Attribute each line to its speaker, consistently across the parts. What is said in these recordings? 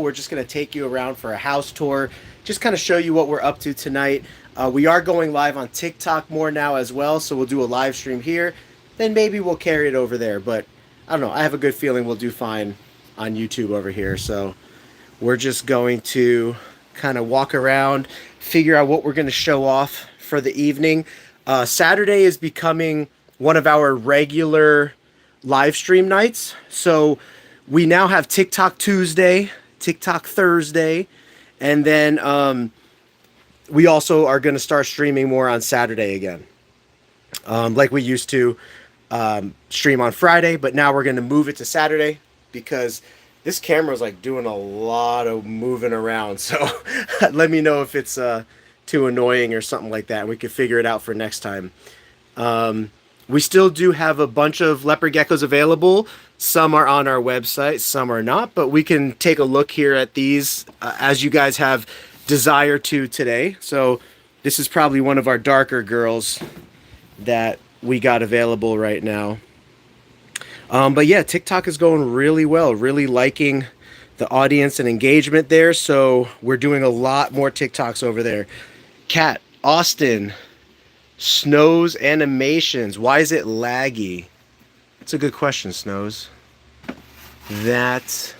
Speaker 1: We're just going to take you around for a house tour, just kind of show you what we're up to tonight. We are going live on TikTok more now as well, so we'll do a live stream here. Then maybe we'll carry it over there, but I don't know. I have a good feeling we'll do fine on YouTube over here. So we're just going to kind of walk around, figure out what we're going to show off for the evening. Saturday is becoming one of our regular live stream nights. So we now have TikTok Tuesday, TikTok Thursday, and then we also are going to start streaming more on Saturday again, like we used to stream on Friday, but now we're going to move it to Saturday because this camera is like doing a lot of moving around. So let me know if it's too annoying or something like that. We could figure it out for next time. We still do have a bunch of leopard geckos available. Some are on our website, some are not, but we can take a look here at these as you guys have desire to today. So this is probably one of our darker girls that we got available right now. But yeah, TikTok is going really well, really liking the audience and engagement there. So we're doing a lot more TikToks over there. Kat, Austin, Snows Animations. Why is it laggy? That's a good question, Snows. That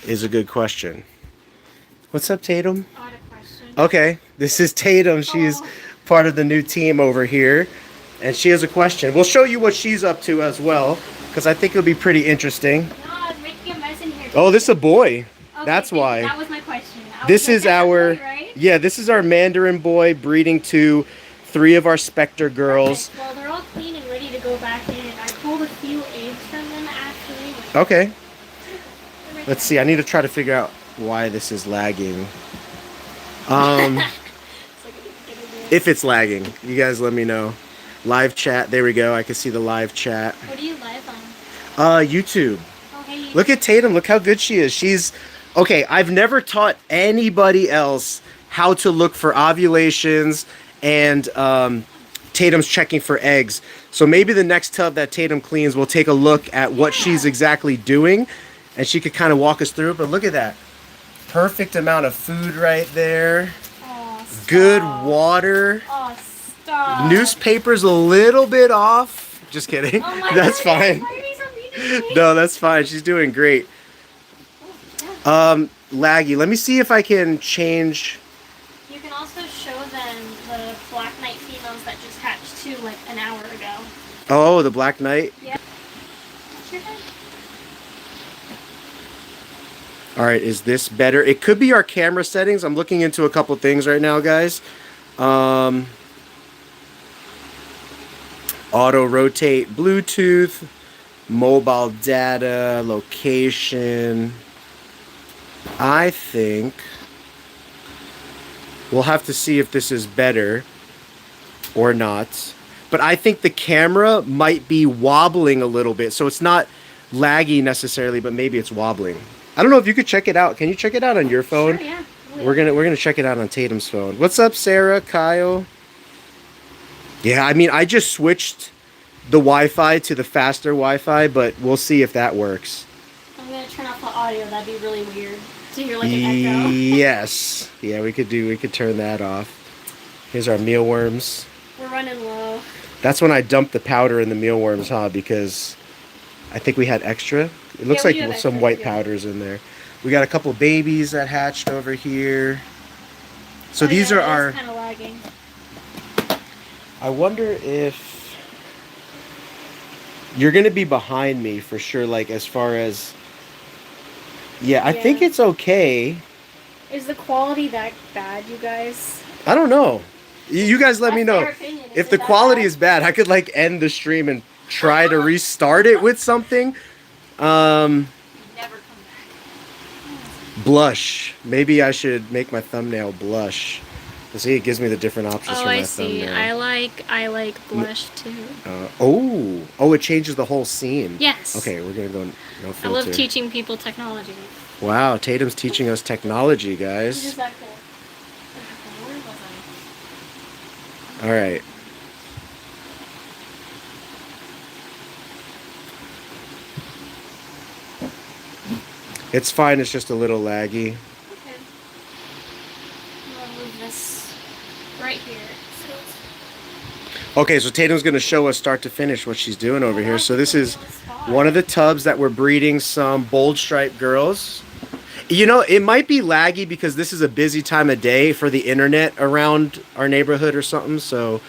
Speaker 1: is a good question. What's up, Tatum?
Speaker 2: Odd question.
Speaker 1: Okay, this is Tatum. She's part of the new team over here. And she has a question. We'll show you what she's up to as well, because I think it'll be pretty interesting.
Speaker 2: No, I was making a mess in here.
Speaker 1: Oh, this is a boy.
Speaker 2: Okay,
Speaker 1: That's why.
Speaker 2: That was my question.
Speaker 1: This is our, yeah, this is our Mandarin boy breeding to 3 of our Spectre girls.
Speaker 2: Perfect. Well, they're all clean and ready to go back in. I pulled a few eggs from them actually.
Speaker 1: Okay. Let's see. I need to try to figure out why this is lagging. If it's lagging, you guys let me know. Live chat. There we go. I can see the live chat.
Speaker 2: What do you live on?
Speaker 1: YouTube.
Speaker 2: Okay.
Speaker 1: Look at Tatum. Look how good she is. She's okay. I've never taught anybody else how to look for ovulations, and Tatum's checking for eggs. So maybe the next tub that Tatum cleans, we'll take a look at what she's exactly doing, and she could kind of walk us through it. But look at that. Perfect amount of food right there.
Speaker 2: Oh, stop.
Speaker 1: Good water.
Speaker 2: Oh, stop.
Speaker 1: Newspaper's a little bit off. Just kidding.
Speaker 2: Oh my
Speaker 1: That's
Speaker 2: goodness.
Speaker 1: fine.
Speaker 2: Why are you so mean to me?
Speaker 1: No, that's fine. She's doing great. Laggy. Let me see if I can change.
Speaker 2: You can also show them the Black Knight females that just hatched too, like an hour ago.
Speaker 1: Oh, the Black Knight.
Speaker 2: Yep. What's your head?
Speaker 1: All right, is this better? It could be our camera settings. I'm looking into a couple things right now, guys. Auto rotate, Bluetooth, mobile data, location. I think we'll have to see if this is better or not. But I think the camera might be wobbling a little bit. So it's not laggy necessarily, but maybe it's wobbling. I don't know if you could check it out. Can you check it out on your phone?
Speaker 2: Sure, yeah.
Speaker 1: We're gonna check it out on Tatum's phone. What's up, Sarah, Kyle? Yeah, I mean, I just switched the Wi-Fi to the faster Wi-Fi, but we'll see if that works.
Speaker 2: I'm gonna turn off the audio. That'd be really weird to hear like an echo.
Speaker 1: Yes. Yeah, we could turn that off. Here's our mealworms.
Speaker 2: We're running low.
Speaker 1: That's when I dumped the powder in the mealworms, huh? Because I think we had extra. It looks like some white powders in there. We got a couple babies that hatched over here. So these are our.
Speaker 2: Kind of lagging.
Speaker 1: I wonder if you're gonna be behind me for sure. Like as far as. Yeah, I think it's okay.
Speaker 2: Is the quality that bad, you guys?
Speaker 1: I don't know. You guys let me know.
Speaker 2: That's their opinion.
Speaker 1: If the quality is bad, I could like end the stream and try to restart it with something.
Speaker 2: Never come back.
Speaker 1: Blush. Maybe I should make my thumbnail blush. See, it gives me the different options for my thumbnail.
Speaker 2: I like blush too.
Speaker 1: Oh, it changes the whole scene.
Speaker 2: Yes.
Speaker 1: Okay, we're gonna go no filter.
Speaker 2: I love teaching people technology.
Speaker 1: Wow, Tatum's teaching us technology, guys.
Speaker 2: Is that cool? Where was I?
Speaker 1: All right. It's fine. It's just a little laggy.
Speaker 2: Okay. I'm gonna move this right here.
Speaker 1: Okay, so Tatum's going to show us start to finish what she's doing over here. So this is one of the tubs that we're breeding some bold stripe girls. You know, it might be laggy because this is a busy time of day for the internet around our neighborhood or something. So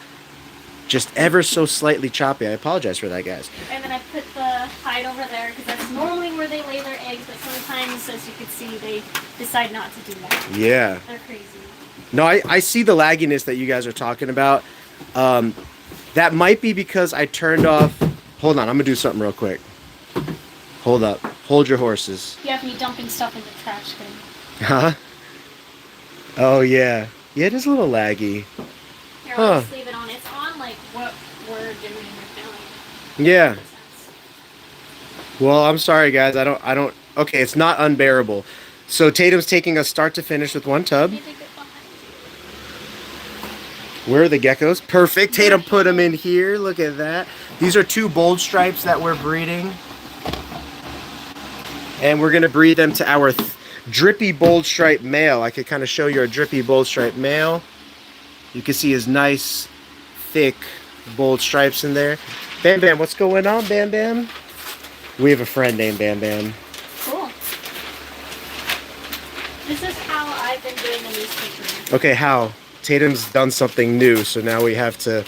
Speaker 1: just ever so slightly choppy. I apologize for that, guys.
Speaker 2: And then I put the hide over there because that's normally where they lay their eggs, but sometimes, as you can see, they decide not to do that.
Speaker 1: Yeah.
Speaker 2: They're crazy.
Speaker 1: No, I see the lagginess that you guys are talking about. That might be because I turned off... Hold on, I'm going to do something real quick. Hold up. Hold your horses.
Speaker 2: You have me dumping stuff in the trash can.
Speaker 1: Huh? Oh, yeah. Yeah, it is a little laggy.
Speaker 2: Here, I'll just leave it on. It's on, like, what we're doing or filming.
Speaker 1: Yeah. Well, I'm sorry, guys. I don't... Okay, it's not unbearable. So Tatum's taking us start to finish with one tub. Where are the geckos? Perfect. Tatum put them in here. Look at that. These are 2 bold stripes that we're breeding. And we're going to breed them to our drippy bold stripe male. I could kind of show you a drippy bold stripe male. You can see his nice, thick, bold stripes in there. Bam Bam, what's going on, Bam Bam? We have a friend named Bam Bam.
Speaker 2: Cool. This is how I've been doing the newspaper.
Speaker 1: Okay, how? Tatum's done something new, so now we have to...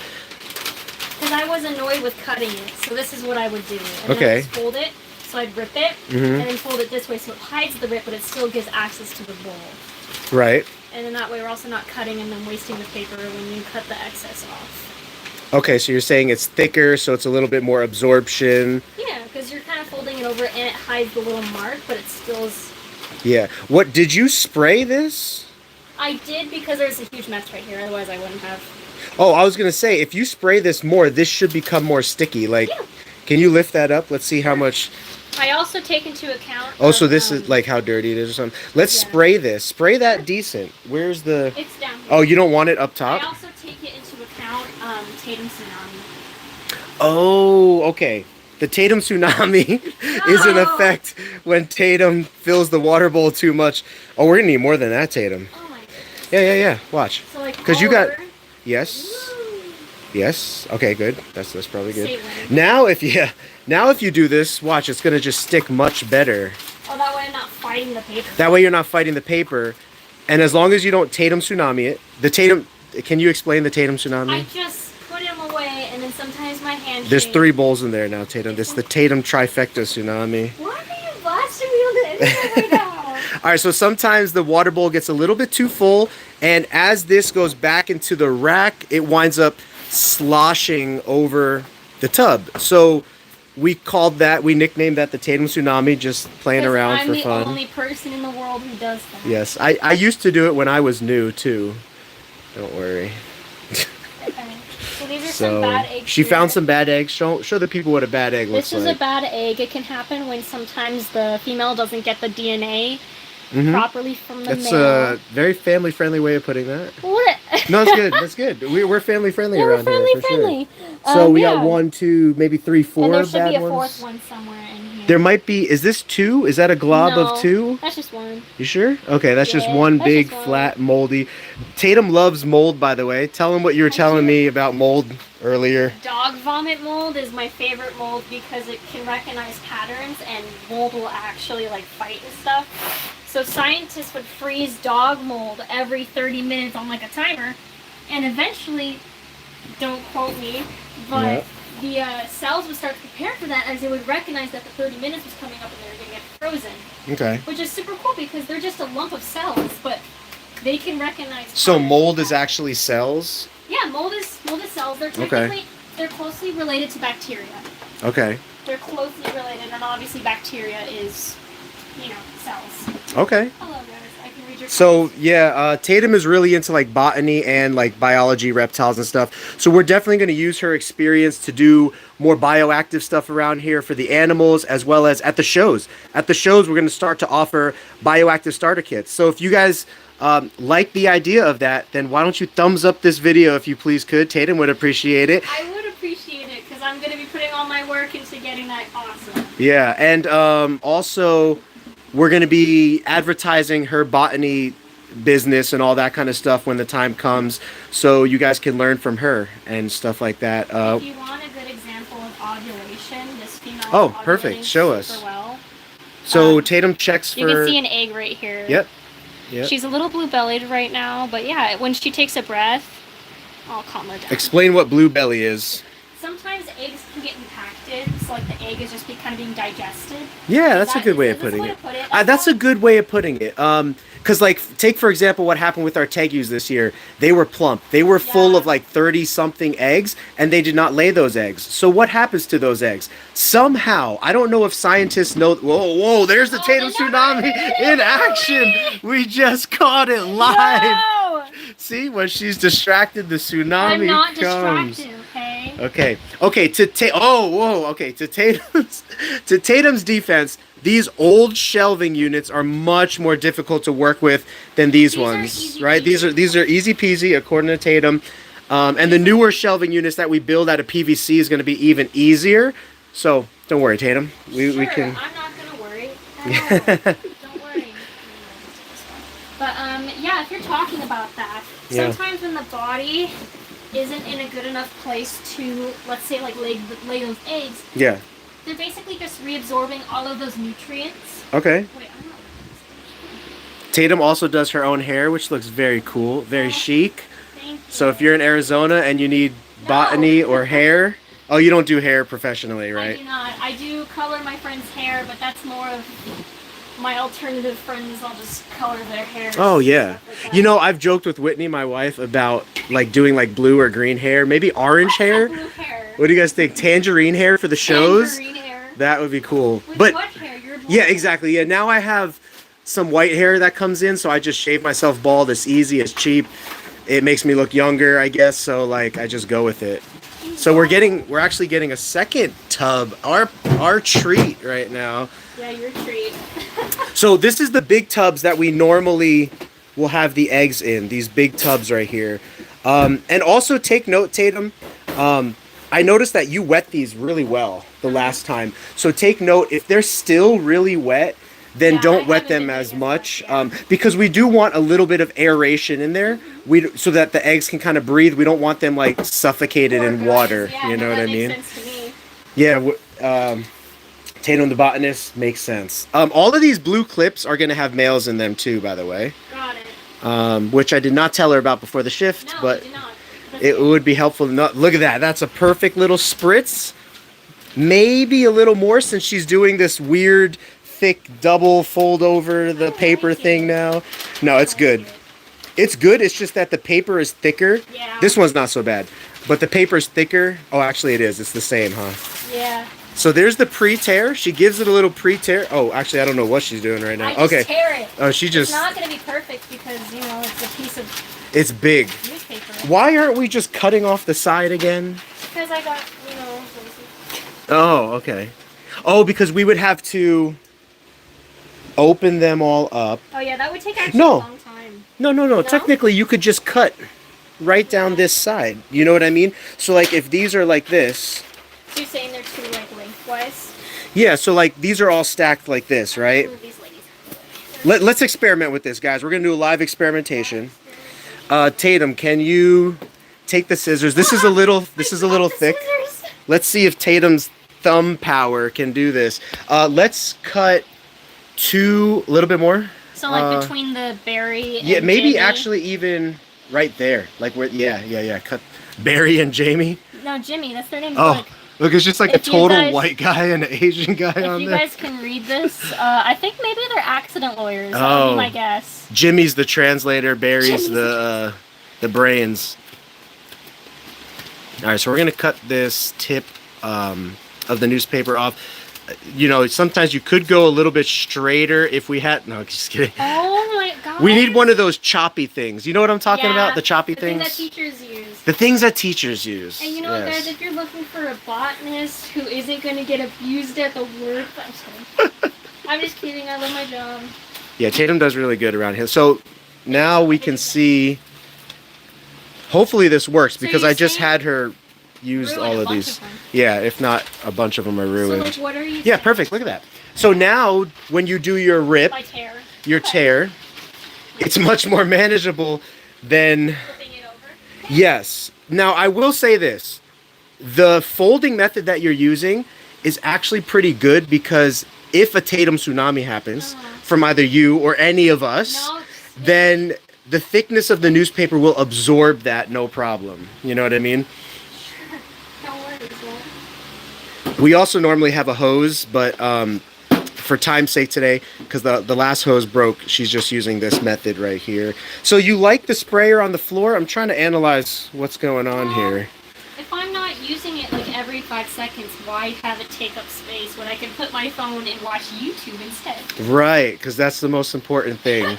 Speaker 2: Because I was annoyed with cutting it, so this is what I would do. And
Speaker 1: okay.
Speaker 2: Then I just fold it, so I'd rip it, and then fold it this way so it hides the rip, but it still gives access to the bowl.
Speaker 1: Right.
Speaker 2: And then that way we're also not cutting and then wasting the paper when you cut the excess off.
Speaker 1: Okay, so you're saying it's thicker, so it's a little bit more absorption.
Speaker 2: Yeah, because you're kind of folding it over and it hides the little mark, but it still is...
Speaker 1: Yeah. What, did you spray this?
Speaker 2: I did because there's a huge mess right here, otherwise I wouldn't have.
Speaker 1: Oh, I was going to say, if you spray this more, this should become more sticky. Like,
Speaker 2: yeah.
Speaker 1: Can you lift that up? Let's see how much...
Speaker 2: I also take into account...
Speaker 1: Oh, so this is like how dirty it is or something. Let's spray this. Spray that decent. Where's the...
Speaker 2: It's down here.
Speaker 1: Oh, you don't want it up top?
Speaker 2: I also take it into account Tatum Tsunami.
Speaker 1: Oh, okay. The Tatum Tsunami is in effect when Tatum fills the water bowl too much. Oh, we're going to need more than that, Tatum.
Speaker 2: Oh my goodness.
Speaker 1: Yeah. Watch.
Speaker 2: So like
Speaker 1: because you got... Yes. Woo. Yes. Okay, good. That's probably good. Now if you do this, watch, it's going to just stick much better.
Speaker 2: Oh, that way I'm not fighting the paper.
Speaker 1: That way you're not fighting the paper. And as long as you don't Tatum Tsunami it, the Tatum... Can you explain the Tatum Tsunami?
Speaker 2: I just put them away, and then sometimes my hand
Speaker 1: There's
Speaker 2: shakes.
Speaker 1: 3 bowls in there now, Tatum. This is the Tatum Trifecta Tsunami.
Speaker 2: Why are you blasting me on the internet right now?
Speaker 1: Alright, so sometimes the water bowl gets a little bit too full, and as this goes back into the rack, it winds up sloshing over the tub. So we nicknamed that the Tatum Tsunami, just playing around for fun.
Speaker 2: I'm the only person in the world who does that.
Speaker 1: Yes, I used to do it when I was new, too. Don't worry.
Speaker 2: Okay. So these are some bad eggs.
Speaker 1: She found some bad eggs. Show the people what a bad egg looks like.
Speaker 2: This is a bad egg. It can happen when sometimes the female doesn't get the DNA properly from the male.
Speaker 1: That's a very family-friendly way of putting that.
Speaker 2: What?
Speaker 1: No, it's good. That's good. We're family-friendly around here.
Speaker 2: We're family-friendly.
Speaker 1: Sure. So we got 1, 2, maybe 3, 4 bad ones.
Speaker 2: And there should be a 4th one somewhere in here.
Speaker 1: There might be. Is this 2? Is that a glob of 2?
Speaker 2: That's just 1.
Speaker 1: You sure? Okay, that's just one big, flat, moldy. Tatum loves mold, by the way. Tell him what you were telling me about mold earlier.
Speaker 2: Dog vomit mold is my favorite mold because it can recognize patterns and mold will actually like fight and stuff. So scientists would freeze dog mold every 30 minutes on like a timer, and eventually, don't quote me, but the cells would start to prepare for that as they would recognize that the 30 minutes was coming up and they were going to get frozen.
Speaker 1: Okay.
Speaker 2: Which is super cool because they're just a lump of cells, but they can recognize.
Speaker 1: So mold is actually cells?
Speaker 2: Yeah, mold is cells. They're technically they're closely related to bacteria.
Speaker 1: Okay.
Speaker 2: They're closely related, and obviously bacteria is, cells.
Speaker 1: Okay.
Speaker 2: Hello, guys. I can read your
Speaker 1: So Tatum is really into like botany and like biology, reptiles and stuff. So we're definitely going to use her experience to do more bioactive stuff around here for the animals, as well as at the shows. At the shows, we're going to start to offer bioactive starter kits. So if you guys like the idea of that, then why don't you thumbs up this video if you please could. Tatum would appreciate it.
Speaker 2: I would appreciate it because I'm going to be putting all my work into getting that awesome.
Speaker 1: Yeah, and also we're going to be advertising her botany business and all that kind of stuff when the time comes, so you guys can learn from her and stuff like that.
Speaker 2: If you want a good example of ovulation, this female
Speaker 1: Oh,
Speaker 2: is
Speaker 1: perfect.
Speaker 2: ovulating
Speaker 1: Show
Speaker 2: super
Speaker 1: us.
Speaker 2: Well.
Speaker 1: So Tatum checks for...
Speaker 2: You can see an egg right here.
Speaker 1: Yep.
Speaker 2: She's a little blue-bellied right now, but yeah, when she takes a breath, I'll calm her down.
Speaker 1: Explain what blue belly is.
Speaker 2: Sometimes eggs can get impacted, so like the egg is just kind of being digested.
Speaker 1: Yeah, that's a good way of putting it. That's a good way of putting it. Because like, take for example what happened with our Tegus this year. They were plump. They were full of like 30-something eggs, and they did not lay those eggs. So what happens to those eggs? Somehow, I don't know if scientists know... Whoa, there's the Tatum tsunami in action. We just caught it live.
Speaker 2: No!
Speaker 1: See, when she's distracted, the tsunami
Speaker 2: I'm not
Speaker 1: comes.
Speaker 2: distracted, okay?
Speaker 1: Okay. To Tatum's defense, these old shelving units are much more difficult to work with than these ones, right? These are easy peasy according to Tatum. And the newer shelving units that we build out of PVC is going to be even easier. So don't worry, Tatum. We can.
Speaker 2: I'm not gonna worry. Don't worry. But yeah, if you're talking about that, sometimes when the body isn't in a good enough place to, let's say, like lay those eggs.
Speaker 1: Yeah.
Speaker 2: They're basically just reabsorbing all of those nutrients.
Speaker 1: Okay.
Speaker 2: Wait, I'm not...
Speaker 1: Tatum also does her own hair, which looks very cool, very chic.
Speaker 2: Thank you.
Speaker 1: So if you're in Arizona and you need botany or hair, oh, you don't do hair professionally, right?
Speaker 2: I do not. I do color my friends' hair, but that's more of my alternative friends. I'll just color their hair.
Speaker 1: Oh yeah.
Speaker 2: Like
Speaker 1: You know, I've joked with Whitney, my wife, about like doing like blue or green hair, maybe orange hair.
Speaker 2: Blue hair.
Speaker 1: What do you guys think? Tangerine hair for the shows?
Speaker 2: Tangerine hair.
Speaker 1: That would be cool.
Speaker 2: With
Speaker 1: But
Speaker 2: what hair? You're blonde.
Speaker 1: yeah, exactly. Yeah, now I have some white hair that comes in, so I just shave myself bald. It's easy, it's cheap. It makes me look younger, I guess, so like I just go with it. So we're actually getting a second tub, our treat right now.
Speaker 2: Yeah, your treat.
Speaker 1: So this is the big tubs that we normally will have the eggs in, these big tubs right here. And also take note, Tatum, I noticed that you wet these really well the last time. So take note, if they're still really wet, then don't wet them as much, because we do want a little bit of aeration in there, so that the eggs can kind of breathe. We don't want them like suffocated in water.
Speaker 2: Yeah,
Speaker 1: you know what I mean?
Speaker 2: Makes sense to me.
Speaker 1: Yeah. Tatum the botanist makes sense. All of these blue clips are going to have males in them too, by the way.
Speaker 2: Got it.
Speaker 1: Which I did not tell her about before the shift,
Speaker 2: No,
Speaker 1: but
Speaker 2: I did not.
Speaker 1: it would be helpful to know. Look at that. That's a perfect little spritz. Maybe a little more since she's doing this weird thick double fold over the paper thing now. No, it's good. It's good. It's just that the paper is thicker.
Speaker 2: Yeah.
Speaker 1: This one's not so bad, but the paper is thicker. Oh, actually it is. It's the same, huh?
Speaker 2: Yeah.
Speaker 1: So there's the pre-tear. She gives it a little pre-tear. Oh, actually I don't know what she's doing right now.
Speaker 2: I just tear it.
Speaker 1: Oh, she just...
Speaker 2: It's not going to be perfect because, you know, it's a piece of
Speaker 1: It's big.
Speaker 2: newspaper.
Speaker 1: Why aren't we just cutting off the side again?
Speaker 2: Because I got, you know...
Speaker 1: Oh, okay. Oh, because we would have to open them all up.
Speaker 2: Oh yeah, that would take actually a long time.
Speaker 1: No. Technically, you could just cut right down this side. You know what I mean? So, like, if these are like this...
Speaker 2: So you're saying they're too, like, lengthwise?
Speaker 1: Yeah, so, like, these are all stacked like this, right?
Speaker 2: Move these ladies.
Speaker 1: Let's experiment with this, guys. We're going to do a live experimentation. Tatum, can you take the scissors? This is a little thick.
Speaker 2: Scissors.
Speaker 1: Let's see if Tatum's thumb power can do this. Let's cut a little bit more.
Speaker 2: So like between the berry and
Speaker 1: yeah, maybe
Speaker 2: Jamie?
Speaker 1: actually even right there. Like where cut Barry and Jamie.
Speaker 2: No, Jimmy, that's their name.
Speaker 1: Oh, look, it's just like a
Speaker 2: If you
Speaker 1: total
Speaker 2: guys-
Speaker 1: white guy and an Asian guy
Speaker 2: If
Speaker 1: on
Speaker 2: you
Speaker 1: there.
Speaker 2: guys can read this, I think maybe they're accident lawyers. That would
Speaker 1: Oh.
Speaker 2: be my guess.
Speaker 1: Jimmy's the translator, Barry's
Speaker 2: Jimmy's
Speaker 1: the brains. All right, so we're gonna cut this tip of the newspaper off. You know, sometimes you could go a little bit straighter if we had. No, just kidding.
Speaker 2: Oh my god.
Speaker 1: We need one of those choppy things. You know what I'm talking about? The choppy
Speaker 2: the
Speaker 1: things.
Speaker 2: that teachers use.
Speaker 1: The things that teachers use.
Speaker 2: And you know,
Speaker 1: yes.
Speaker 2: guys, if you're looking for a botanist who isn't going to get abused at the work, I'm just kidding. I'm just kidding. I love my job.
Speaker 1: Yeah, Tatum does really good around here. So now we can see. Hopefully this works because
Speaker 2: you're
Speaker 1: I just
Speaker 2: saying
Speaker 1: had her use
Speaker 2: ruin
Speaker 1: all
Speaker 2: a
Speaker 1: of
Speaker 2: bunch
Speaker 1: these.
Speaker 2: of them.
Speaker 1: Yeah, if not, a bunch of them are
Speaker 2: So,
Speaker 1: ruined.
Speaker 2: like, what are you
Speaker 1: Yeah,
Speaker 2: saying?
Speaker 1: perfect. Look at that. So now, when you do your rip,
Speaker 2: My tear.
Speaker 1: your tear, it's much more manageable than...
Speaker 2: Flipping it over.
Speaker 1: Yes. Now, I will say this. The folding method that you're using is actually pretty good because if a Tatum tsunami happens from either you or any of us, then the thickness of the newspaper will absorb that no problem. You know what I mean?
Speaker 2: No worries, man.
Speaker 1: We also normally have a hose, but for time's sake today, because the last hose broke, she's just using this method right here. So you like the sprayer on the floor? I'm trying to analyze what's going on here.
Speaker 2: If I'm not using it like every 5 seconds, why have it take up space when I can put my phone and watch YouTube instead?
Speaker 1: Right, because that's the most important thing.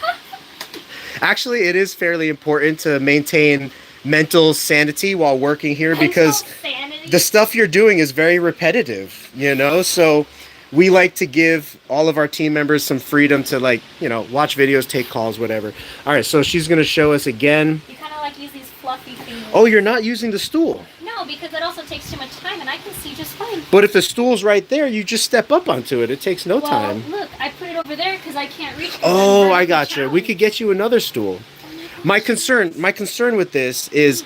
Speaker 1: Actually, it is fairly important to maintain mental sanity while working here because the stuff you're doing is very repetitive, you know? So we like to give all of our team members some freedom to, like, you know, watch videos, take calls, whatever. All right, so she's going to show us again.
Speaker 2: You kind of like use these fluffy things.
Speaker 1: Oh, you're not using the stool.
Speaker 2: No, because it also takes too much time and I can see just fine.
Speaker 1: But if the stool's right there, you just step up onto it. It takes no time.
Speaker 2: Look, I put it over there because I can't reach it.
Speaker 1: Oh, I gotcha. We could get you another stool. My concern with this is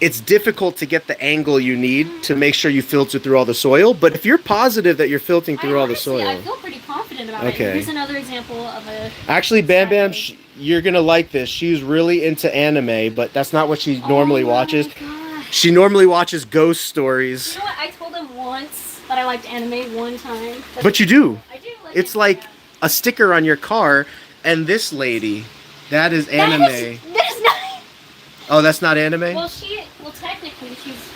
Speaker 1: it's difficult to get the angle you need to make sure you filter through all the soil. But if you're positive that you're filtering through all the soil,
Speaker 2: I feel pretty confident about it. Here's another example of a.
Speaker 1: Actually, Bam Bam, you're gonna like this. She's really into anime, but that's not what she normally watches. She normally watches ghost stories.
Speaker 2: You know what? I told him once that I liked anime one time.
Speaker 1: But you do.
Speaker 2: I do.
Speaker 1: It's like a sticker on your car, and this lady, that is anime.
Speaker 2: That is not.
Speaker 1: Oh, that's not anime?
Speaker 2: Well, technically, she's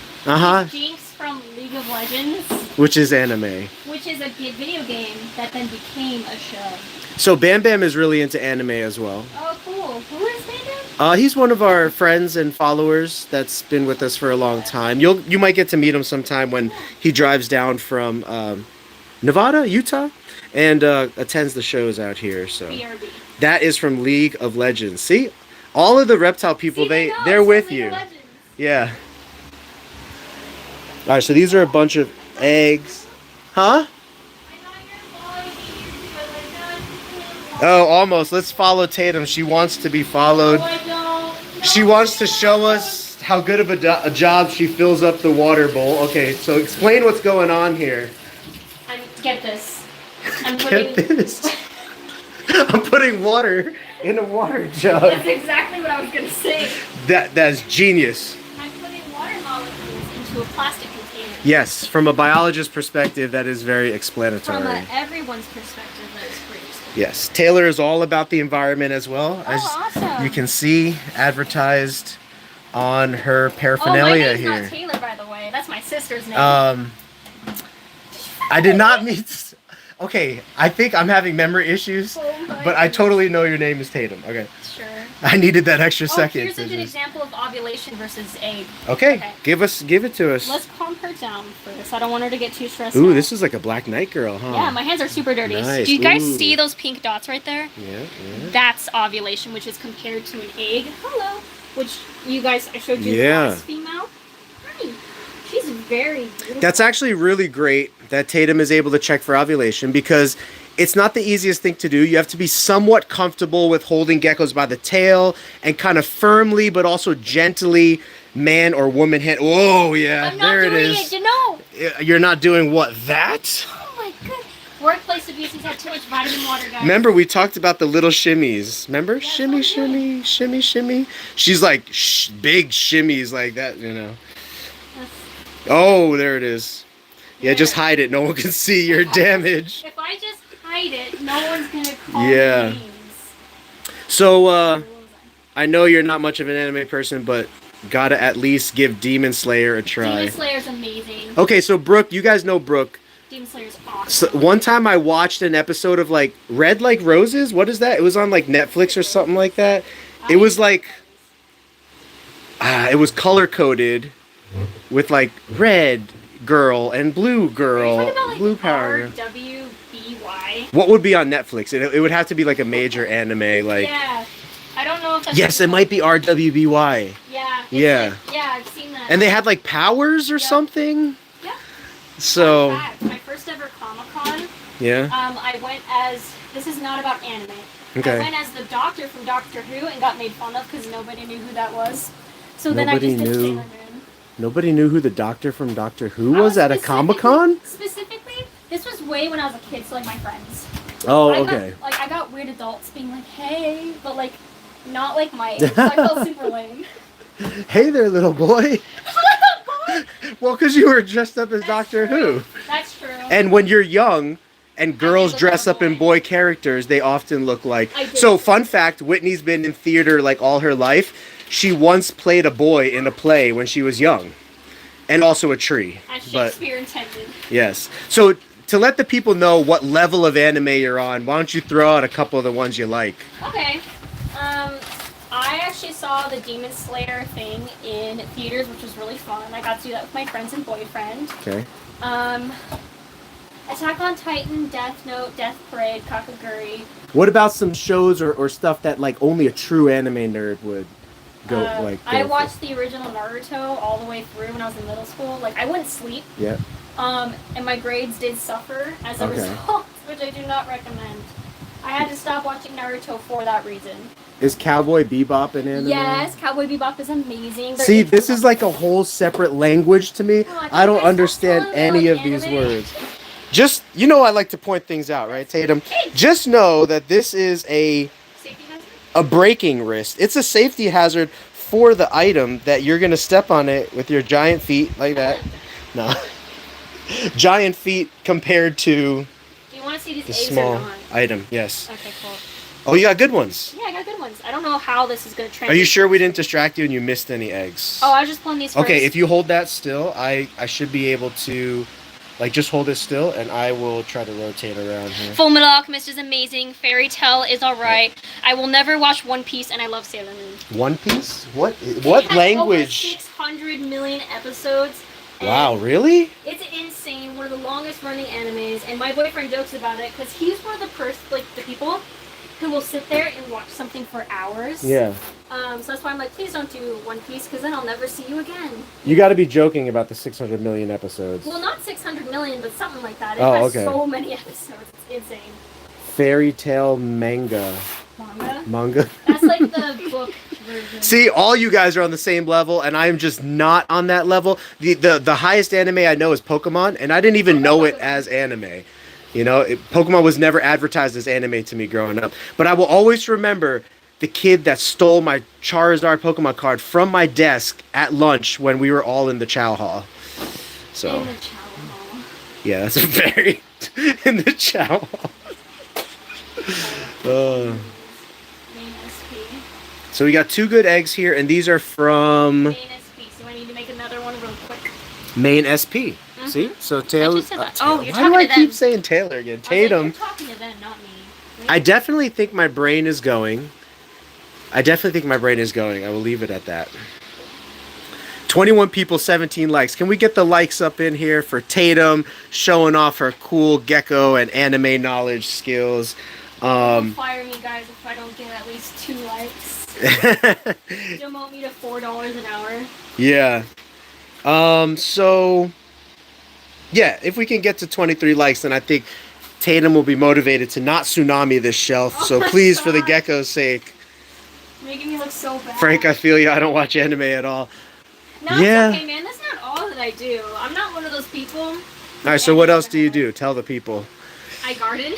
Speaker 2: Jinx from League of Legends.
Speaker 1: Which is anime.
Speaker 2: Which is a video game that then became a show.
Speaker 1: So Bam Bam is really into anime as well.
Speaker 2: Oh, cool. Who is Bam Bam?
Speaker 1: He's one of our friends and followers that's been with us for a long time. You might get to meet him sometime when he drives down from Nevada, Utah, and attends the shows out here. So
Speaker 2: BRB.
Speaker 1: That is from League of Legends. See, all of the reptile people, they're with you. Yeah. All right, so these are a bunch of eggs. Huh? Oh, almost. Let's follow Tatum. She wants to be followed. She wants to show us how good of a job she fills up the water bowl. Okay, so explain what's going on here.
Speaker 2: Get this.
Speaker 1: Get this. I'm putting water in a water jug.
Speaker 2: That's exactly what I was going to say.
Speaker 1: That's genius.
Speaker 2: I'm putting water molecules into a plastic container.
Speaker 1: Yes, from a biologist's perspective, that is very explanatory.
Speaker 2: From everyone's perspective, that is pretty explanatory.
Speaker 1: Yes, Taylor is all about the environment as well.
Speaker 2: Oh, awesome.
Speaker 1: You can see advertised on her paraphernalia
Speaker 2: my name's
Speaker 1: here.
Speaker 2: Not Taylor, by the way. That's my sister's name.
Speaker 1: I did not mean... Okay, I think I'm having memory issues, but I totally know your name is Tatum. Okay.
Speaker 2: Sure.
Speaker 1: I needed that extra second.
Speaker 2: Here's a good example of ovulation versus egg.
Speaker 1: Okay. Give it to us.
Speaker 2: Let's calm her down first. I don't want her to get too stressed
Speaker 1: Ooh,
Speaker 2: out.
Speaker 1: this is like a Black Knight girl, huh?
Speaker 2: Yeah, my hands are super dirty.
Speaker 1: Nice.
Speaker 2: Do you guys see those pink dots right there?
Speaker 1: Yeah.
Speaker 2: That's ovulation, which is compared to an egg. Hello. Which I showed you the last female. Hi. She's very beautiful.
Speaker 1: That's actually really great that Tatum is able to check for ovulation because it's not the easiest thing to do. You have to be somewhat comfortable with holding geckos by the tail and kind of firmly but also gently man or woman hand. Whoa, yeah, there it is.
Speaker 2: I'm not doing it,
Speaker 1: You're not doing what? That?
Speaker 2: Oh my god. Workplace abuse has had too much vitamin water, guys.
Speaker 1: Remember, we talked about the little shimmies. Remember? Yeah, shimmy, shimmy, shimmy, shimmy. She's like big shimmies like that, you know. Oh, there it is. Yeah, just hide it. No one can see your damage.
Speaker 2: If I just hide it, no one's going to call me names.
Speaker 1: So, I know you're not much of an anime person, but gotta at least give Demon Slayer a try.
Speaker 2: Demon Slayer's amazing.
Speaker 1: Okay, so Brooke, you guys know Brooke.
Speaker 2: Demon Slayer's awesome.
Speaker 1: So one time I watched an episode of like Red Like Roses. What is that? It was on like Netflix or something like that. It was like... it was color-coded with like red girl and blue girl.
Speaker 2: Are you talking about, like,
Speaker 1: blue power.
Speaker 2: RWBY?
Speaker 1: What would be on Netflix? It would have to be like a major anime. Like,
Speaker 2: yeah. I don't know if that's...
Speaker 1: Yes, it might be RWBY.
Speaker 2: Yeah.
Speaker 1: Yeah.
Speaker 2: Like, yeah, I've seen that.
Speaker 1: And they had like powers or something.
Speaker 2: Yeah.
Speaker 1: So...
Speaker 2: My first ever Comic-Con,
Speaker 1: Yeah.
Speaker 2: I went as, this is not about anime.
Speaker 1: Okay.
Speaker 2: I went as the Doctor from Doctor Who and got made fun of because nobody knew who that was. So then I
Speaker 1: Nobody
Speaker 2: just did
Speaker 1: knew.
Speaker 2: Sailor Moon.
Speaker 1: Nobody knew who the Doctor from Doctor Who was at a Comic-Con?
Speaker 2: Specifically, this was way when I was a kid, so like my friends.
Speaker 1: Oh, okay.
Speaker 2: I got weird adults being like, hey, but like, not like my age. So I felt super lame.
Speaker 1: Hey there, little boy. Well, because you were dressed up as Doctor Who.
Speaker 2: That's true.
Speaker 1: And when you're young and girls dress up in boy characters, they often look like... So, fun fact, Whitney's been in theater like all her life. She once played a boy in a play when she was young. And also a tree.
Speaker 2: As Shakespeare intended.
Speaker 1: Yes. So, to let the people know what level of anime you're on, why don't you throw out a couple of the ones you like?
Speaker 2: Okay. I actually saw the Demon Slayer thing in theaters, which was really fun. I got to do that with my friends and boyfriend.
Speaker 1: Okay.
Speaker 2: Attack on Titan, Death Note, Death Parade, Kakaguri.
Speaker 1: What about some shows or stuff that like only a true anime nerd would go
Speaker 2: I watched the original Naruto all the way through when I was in middle school. Like I wouldn't sleep.
Speaker 1: Yeah.
Speaker 2: And my grades did suffer as a result, which I do not recommend. I had to stop watching Naruto for that reason.
Speaker 1: Is Cowboy Bebop an anime?
Speaker 2: Yes, Cowboy Bebop is amazing.
Speaker 1: See, this is like a whole separate language to me. I don't understand any of these words. Just, you know, I like to point things out, right, Tatum? Just know that this is a braking wrist. It's a safety hazard for the item that you're going to step on it with your giant feet like that. No. Giant feet compared to the small item. Yes.
Speaker 2: Okay, cool.
Speaker 1: Oh, you got good ones.
Speaker 2: Yeah, I got good ones. I don't know how this is going to translate.
Speaker 1: Are you sure we didn't distract you and you missed any eggs?
Speaker 2: Oh, I was just pulling these first.
Speaker 1: Okay, if you hold that still, I should be able to, like, just hold it still, and I will try to rotate around here.
Speaker 2: Full Metal Alchemist is amazing. Fairy Tail is alright. I will never watch One Piece, and I love Sailor Moon.
Speaker 1: One Piece? What language?
Speaker 2: Over 600 million episodes.
Speaker 1: Wow, really?
Speaker 2: It's insane. One of the longest running animes, and my boyfriend jokes about it because he's one of the people who will sit there and watch something for hours.
Speaker 1: Yeah.
Speaker 2: So that's why I'm like, please don't do One Piece because then I'll never see you again.
Speaker 1: You got to be joking about the 600 million episodes.
Speaker 2: Well, not 600 million, but something like that. It has so many episodes. It's insane.
Speaker 1: Fairy Tail manga. Manga?
Speaker 2: That's like the book version.
Speaker 1: See, all you guys are on the same level, and I am just not on that level. The highest anime I know is Pokemon, and I didn't even know it as anime. You know, Pokemon was never advertised as anime to me growing up. But I will always remember the kid that stole my Charizard Pokemon card from my desk at lunch when we were all in the Chow Hall. So,
Speaker 2: in the Chow Hall.
Speaker 1: Yeah, that's a very... in the Chow Hall. So we got 2 good eggs here, and these are from...
Speaker 2: Main SP, so I need to make another one real quick.
Speaker 1: Main SP. See? So Taylor...
Speaker 2: Taylor.
Speaker 1: Oh, you're talking to them. Why do I keep saying Taylor again? Tatum.
Speaker 2: You're talking to them, not me. Right?
Speaker 1: I definitely think my brain is going. I will leave it at that. 21 people, 17 likes. Can we get the likes up in here for Tatum showing off her cool gecko and anime knowledge skills?
Speaker 2: Don't fire me, guys, if I don't get at least 2 likes. Demote me to $4 an hour.
Speaker 1: Yeah. So, yeah, if we can get to 23 likes, then I think Tatum will be motivated to not tsunami this shelf. So please, for the gecko's sake.
Speaker 2: Making me look so bad.
Speaker 1: Frank, I feel you. I don't watch anime at all.
Speaker 2: No, it's okay, man. That's not all that I do. I'm not one of those people.
Speaker 1: All right, so what else do you do? Tell the people.
Speaker 2: I garden.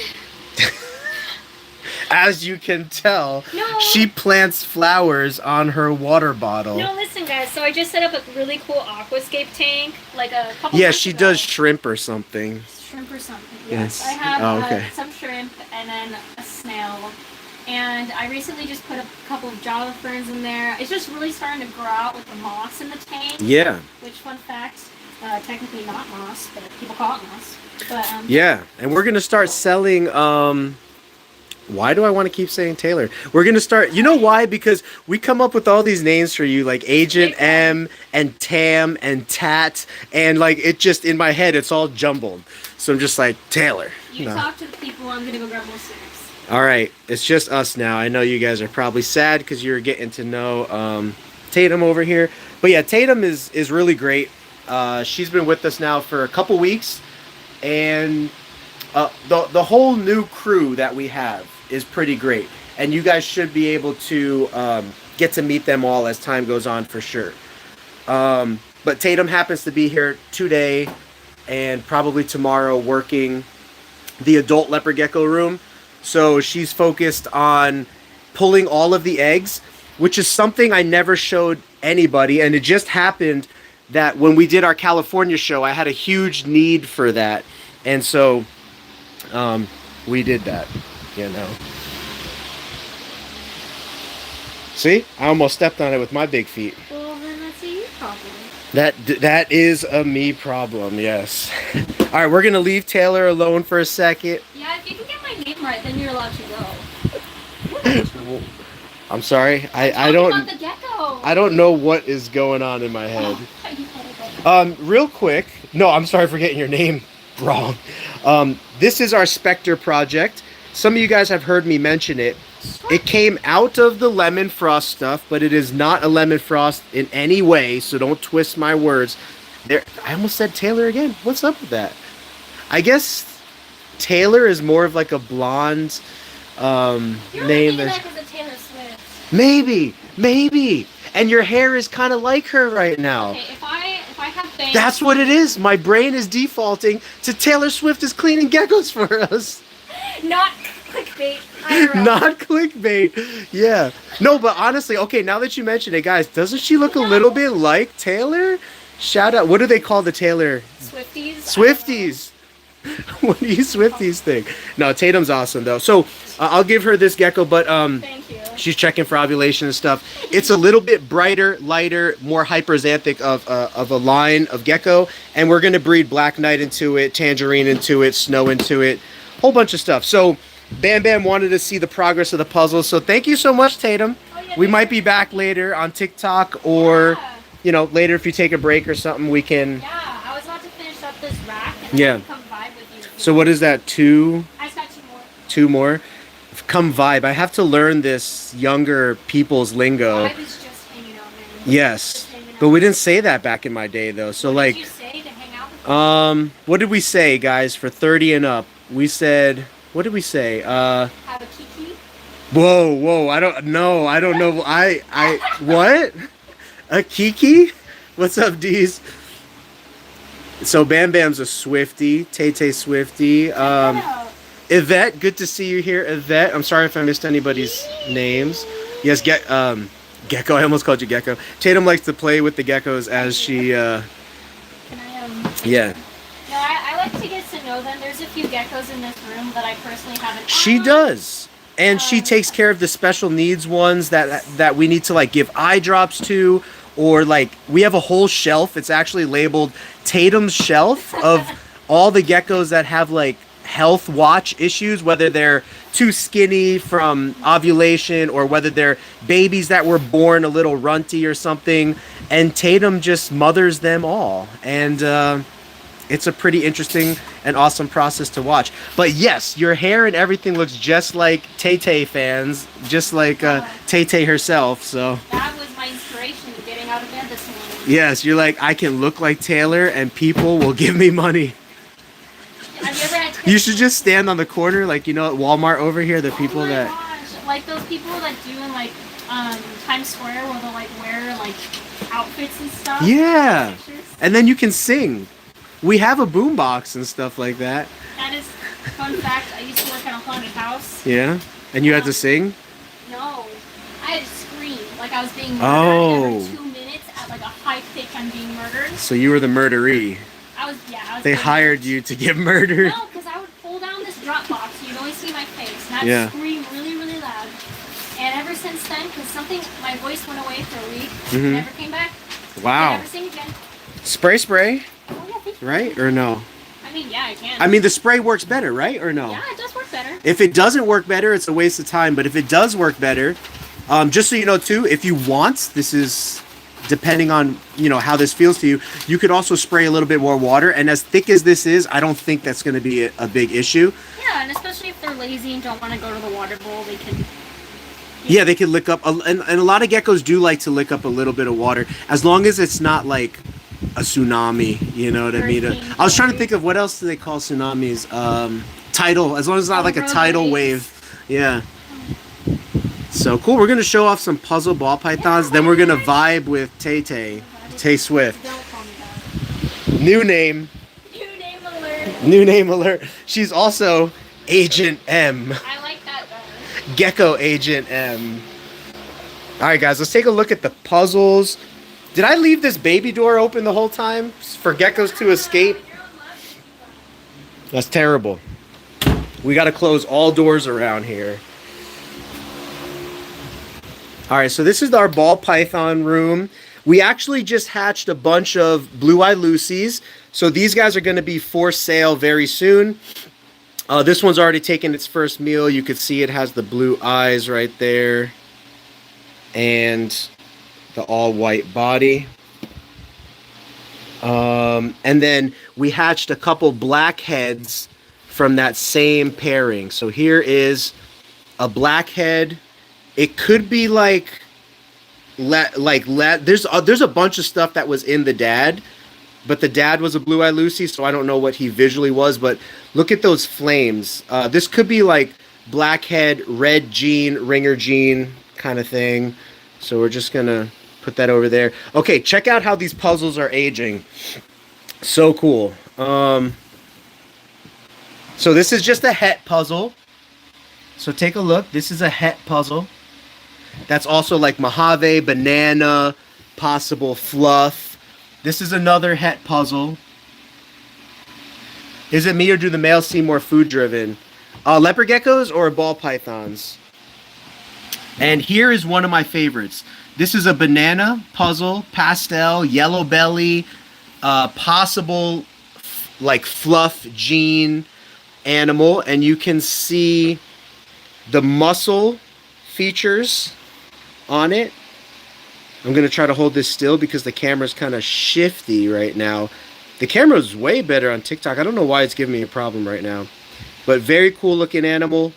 Speaker 1: As you can tell, she plants flowers on her water bottle.
Speaker 2: No, listen, guys. So I just set up a really cool aquascape tank, like a couple.
Speaker 1: Yeah, she does shrimp or something.
Speaker 2: Shrimp or something. Yes. I have some shrimp and then a snail. And I recently just put a couple of Java ferns in there. It's just really starting to grow out with the moss in the tank.
Speaker 1: Yeah.
Speaker 2: Which, fun fact, technically not moss, but people call it moss. But
Speaker 1: yeah, and we're gonna start selling. Why do I want to keep saying Taylor? We're gonna start. You know why? Because we come up with all these names for you, like Agent M and Tam and Tat, and like it just in my head, it's all jumbled. So I'm just like Taylor.
Speaker 2: You talk to the people. I'm gonna go grab more snacks.
Speaker 1: All right, it's just us now. I know you guys are probably sad because you're getting to know Tatum over here. But yeah, Tatum is really great. She's been with us now for a couple weeks, and the whole new crew that we have is pretty great, and you guys should be able to get to meet them all as time goes on for sure. But Tatum happens to be here today and probably tomorrow working the adult leopard gecko room. So she's focused on pulling all of the eggs, which is something I never showed anybody. And it just happened that when we did our California show, I had a huge need for that. And so we did that, you know. See? I almost stepped on it with my big feet.
Speaker 2: Well, then that's a you problem.
Speaker 1: That is a me problem, yes. All right, we're going to leave Taylor alone for a second.
Speaker 2: Yeah, if you can get my name right, then you're allowed to go.
Speaker 1: I'm sorry. I don't know what is going on in my head. Real quick. No, I'm sorry for getting your name wrong. This is our Spectre project. Some of you guys have heard me mention it. It came out of the lemon frost stuff, but it is not a lemon frost in any way, so don't twist my words. There, I almost said Taylor again. What's up with that? I guess Taylor is more of like a blonde name.
Speaker 2: That because of Taylor Swift.
Speaker 1: Maybe. And your hair is kind of like her right now.
Speaker 2: Okay, if I have bangs,
Speaker 1: that's what it is. My brain is defaulting to Taylor Swift is cleaning geckos for us.
Speaker 2: Not clickbait. IRL.
Speaker 1: Not clickbait. Yeah. No, but honestly, okay, now that you mention it, guys, doesn't she look a little bit like Taylor? Shout out. What do they call the Taylor? Swifties. What do you Swifties think? No, Tatum's awesome, though. So I'll give her this gecko, but
Speaker 2: thank you.
Speaker 1: She's checking for ovulation and stuff. It's a little bit brighter, lighter, more hyperxanthic of a line of gecko, and we're going to breed Black Knight into it, Tangerine into it, Snow into it, whole bunch of stuff. So Bam Bam wanted to see the progress of the puzzle, so thank you so much, Tatum.
Speaker 2: Oh, yeah,
Speaker 1: we might be back later on TikTok, or you know, later if you take a break or something, we can.
Speaker 2: Yeah, I was about to finish up this rack and then come vibe with you.
Speaker 1: So what is that? Two?
Speaker 2: I just got 2 more.
Speaker 1: 2 more? Come vibe. I have to learn this younger people's lingo.
Speaker 2: Vibe is just hanging out, man.
Speaker 1: Yes. But we didn't say that back in my day though. So
Speaker 2: What
Speaker 1: like
Speaker 2: did you say to hang out with me?
Speaker 1: what did we say, guys, for 30 and up? We said, what did we say?
Speaker 2: Have a kiki?
Speaker 1: Whoa, I don't know. What? A kiki? What's up, D's? So Bam Bam's a Swiftie, Tay Swiftie. Yvette, good to see you here, Yvette. I'm sorry if I missed anybody's names. Yes, Gecko. I almost called you Gecko. Tatum likes to play with the geckos as she.
Speaker 2: Can I
Speaker 1: Yeah.
Speaker 2: No, I like to get to know them. There's a few geckos in this room that I personally haven't.
Speaker 1: She does, and she takes care of the special needs ones that we need to like give eye drops to, or like we have a whole shelf. It's actually labeled Tatum's shelf of all the geckos that have like health watch issues, whether they're too skinny from ovulation or whether they're babies that were born a little runty or something, and Tatum just mothers them all, and it's a pretty interesting and awesome process to watch. But yes, your hair and everything looks just like Tay fans, just like Tay herself, so
Speaker 2: That was my inspiration getting out of bed this morning.
Speaker 1: yes, you're like, I can look like Taylor and people will give me money.
Speaker 2: Have you ever had to
Speaker 1: You should just stand on the corner, like, you know, at Walmart over here, the people
Speaker 2: oh my
Speaker 1: that...
Speaker 2: gosh. Like those people that do in like Times Square where they'll like wear like outfits and stuff.
Speaker 1: Yeah.
Speaker 2: Pictures.
Speaker 1: And then you can sing. We have a boombox and stuff like that.
Speaker 2: That is fun fact. I used to work at a haunted house.
Speaker 1: Yeah? And you had to sing?
Speaker 2: No, I had to scream like I was being murdered
Speaker 1: Oh.
Speaker 2: every 2 minutes at like a high pitch. I'm being murdered.
Speaker 1: So you were the murderee.
Speaker 2: I was
Speaker 1: They
Speaker 2: being
Speaker 1: hired you to get murdered.
Speaker 2: No, because I would pull down this drop box. You'd only see my face, and I'd
Speaker 1: Yeah.
Speaker 2: scream really, really loud. And ever since then, because my voice went away for a week,
Speaker 1: Mhm.
Speaker 2: never came back.
Speaker 1: Wow.
Speaker 2: Never sing again.
Speaker 1: Spray,
Speaker 2: Oh yeah, thank you.
Speaker 1: right? Or no?
Speaker 2: I mean, yeah, I can.
Speaker 1: I mean, the spray works better, right? Or no?
Speaker 2: Yeah, it does work better.
Speaker 1: If it doesn't work better, it's a waste of time. But if it does work better, just so you know too, if you want, this is depending on, you know, how this feels to you, you could also spray a little bit more water. And as thick as this is, I don't think that's going to be a big issue.
Speaker 2: Yeah, and especially if they're lazy and don't want to go to the water bowl, they can.
Speaker 1: Yeah, they can lick up, and a lot of geckos do like to lick up a little bit of water, as long as it's not like a tsunami. You know what I mean?
Speaker 2: Hurricane.
Speaker 1: I was trying to think of what else do they call tsunamis? Tidal, as long as it's not like a tidal wave. Yeah. So cool. We're gonna show off some puzzle ball pythons. Then we're gonna vibe with Tay Tay, Tay Swift.
Speaker 2: Don't call me that.
Speaker 1: New name.
Speaker 2: New name alert.
Speaker 1: New name alert. She's also Agent M.
Speaker 2: I like that better.
Speaker 1: Gecko Agent M. All right, guys. Let's take a look at the puzzles. Did I leave this baby door open the whole time for geckos to escape? That's terrible. We got to close all doors around here. All right, so this is our ball python room. We actually just hatched a bunch of blue-eyed Lucies. So these guys are going to be for sale very soon. This one's already taken its first meal. You can see it has the blue eyes right there. And the all-white body. And then we hatched a couple blackheads from that same pairing. So here is a blackhead. It could be there's a bunch of stuff that was in the dad, but the dad was a blue-eyed Lucy, so I don't know what he visually was, but look at those flames. This could be like blackhead, red gene, ringer gene kind of thing. So we're just gonna put that over there. Okay, check out how these puzzles are aging. So cool. So this is just a het puzzle. So take a look. This is a het puzzle. That's also like Mojave, banana, possible fluff. This is another het puzzle. Is it me or do the males seem more food driven? Leopard geckos or ball pythons? And here is one of my favorites. This is a banana puzzle, pastel, yellow belly, possible like fluff gene animal, and you can see the muscle features on it. I'm going to try to hold this still because the camera's kind of shifty right now. The camera's way better on TikTok. I don't know why it's giving me a problem right now. But very cool looking animal.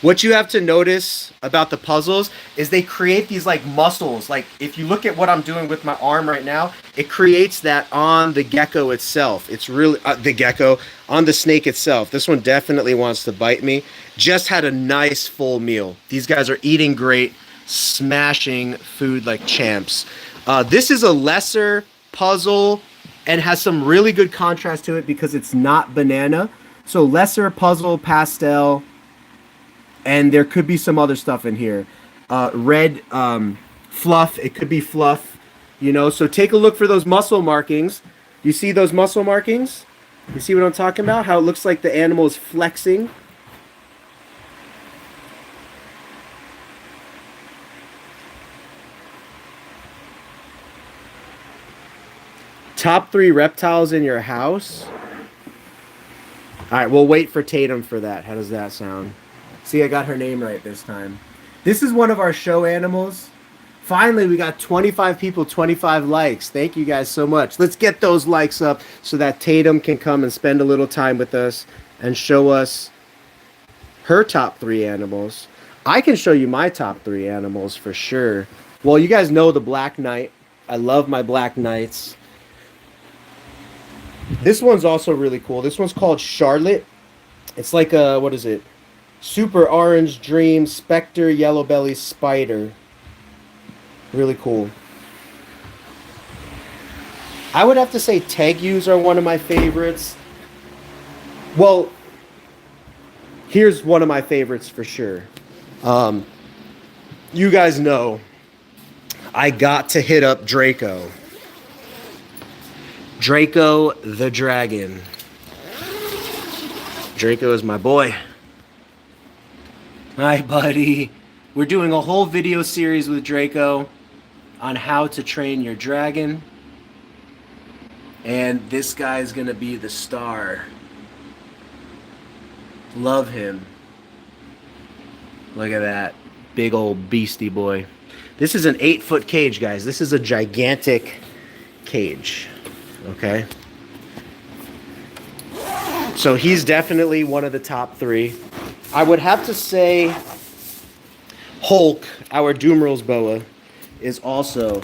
Speaker 1: What you have to notice about the puzzles is they create these like muscles. Like if you look at what I'm doing with my arm right now, it creates that on the gecko itself. It's really the gecko on the snake itself. This one definitely wants to bite me. Just had a nice full meal. These guys are eating great, smashing food like champs. This is a lesser puzzle and has some really good contrast to it because it's not banana. So lesser puzzle, pastel. And there could be some other stuff in here. Red fluff. It could be fluff. You know, so take a look for those muscle markings. You see those muscle markings? You see what I'm talking about? How it looks like the animal is flexing. Top 3 reptiles in your house. All right, we'll wait for Tatum for that. How does that sound? See, I got her name right this time. This is one of our show animals. Finally, we got 25 people, 25 likes. Thank you guys so much. Let's get those likes up so that Tatum can come and spend a little time with us and show us her top 3 animals. I can show you my top 3 animals for sure. Well, you guys know the Black Knight. I love my Black Knights. This one's also really cool. This one's called Charlotte. It's like a, what is it? Super Orange Dream Spectre Yellow Belly Spider. Really cool. I would have to say Tegus are one of my favorites. Well, here's one of my favorites for sure. You guys know I got to hit up Draco. Draco the Dragon. Draco is my boy. Hi, buddy. We're doing a whole video series with Draco on how to train your dragon. And this guy's gonna be the star. Love him. Look at that. Big old beastie boy. This is an 8-foot cage, guys. This is a gigantic cage. Okay? So he's definitely one of the top 3. I would have to say Hulk, our Doomerals boa, is also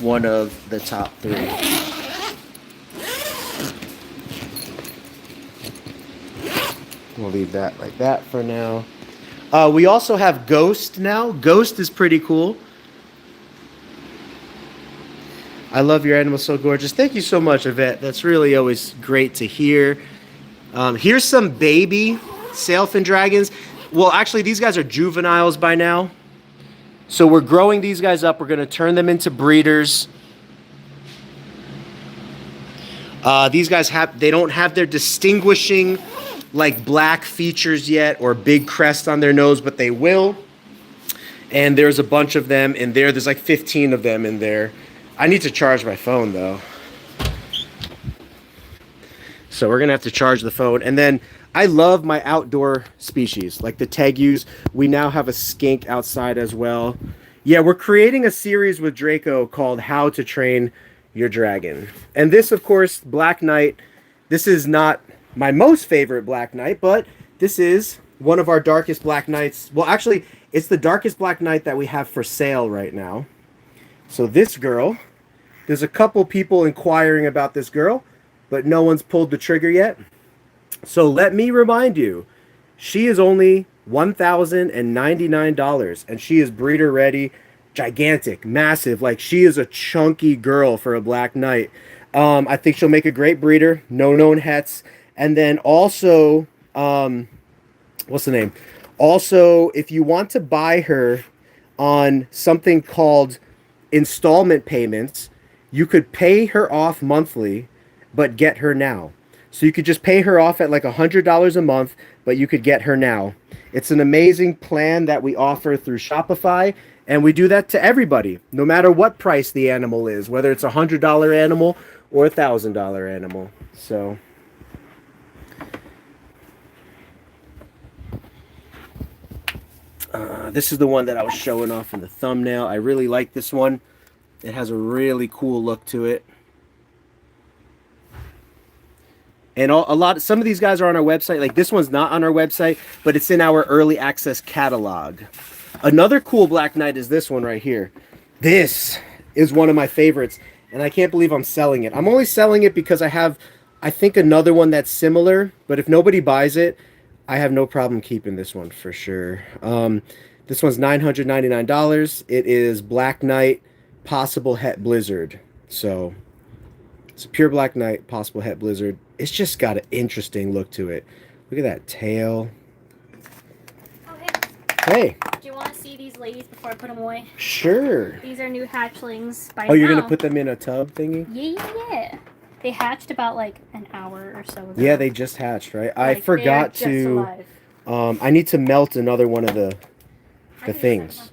Speaker 1: one of the top 3. We'll leave that like that for now. We also have Ghost now. Ghost is pretty cool. I love your animal, so gorgeous. Thank you so much, Yvette. That's really always great to hear. Here's some baby sailfin dragons. Well, actually, these guys are juveniles by now. So we're growing these guys up. We're going to turn them into breeders. These guys they don't have their distinguishing like black features yet or big crest on their nose, but they will. And there's a bunch of them in there. There's like 15 of them in there. I need to charge my phone though. So we're gonna have to charge the phone. And then I love my outdoor species, like the Tegus. We now have a skink outside as well. Yeah, we're creating a series with Draco called How to Train Your Dragon. And this, of course, Black Knight, this is not my most favorite Black Knight, but this is one of our darkest Black Knights. Well, actually, it's the darkest Black Knight that we have for sale right now. So this girl, there's a couple people inquiring about this girl, but no one's pulled the trigger yet. So let me remind you, she is only $1,099, and she is breeder ready, gigantic, massive. Like, she is a chunky girl for a Black Knight. I think she'll make a great breeder. No known hets. And then also, what's the name? Also, if you want to buy her on something called installment payments, you could pay her off monthly, but get her now. So you could just pay her off at like $100 a month, but you could get her now. It's an amazing plan that we offer through Shopify, and we do that to everybody, no matter what price the animal is, whether it's a $100 animal or a $1,000 animal. So this is the one that I was showing off in the thumbnail. I really like this one. It has a really cool look to it. And some of these guys are on our website. Like this one's not on our website, but it's in our early access catalog. Another cool Black Knight is this one right here. This is one of my favorites, and I can't believe I'm selling it. I'm only selling it because I have, I think, another one that's similar, but if nobody buys it, I have no problem keeping this one for sure. This one's $999. It is Black Knight Possible Het Blizzard. So it's a pure Black Knight Possible Het Blizzard. It's just got an interesting look to it. Look at that tail.
Speaker 2: Oh,
Speaker 1: hey.
Speaker 2: Do you want to see these ladies before I put them away?
Speaker 1: Sure.
Speaker 2: These are new hatchlings by
Speaker 1: Oh, you're
Speaker 2: now.
Speaker 1: going to put them in a tub thingy?
Speaker 2: Yeah. They hatched about like an hour or so ago.
Speaker 1: Yeah, they just hatched, right? Like, I forgot to...
Speaker 2: alive.
Speaker 1: I need to melt another one of the things.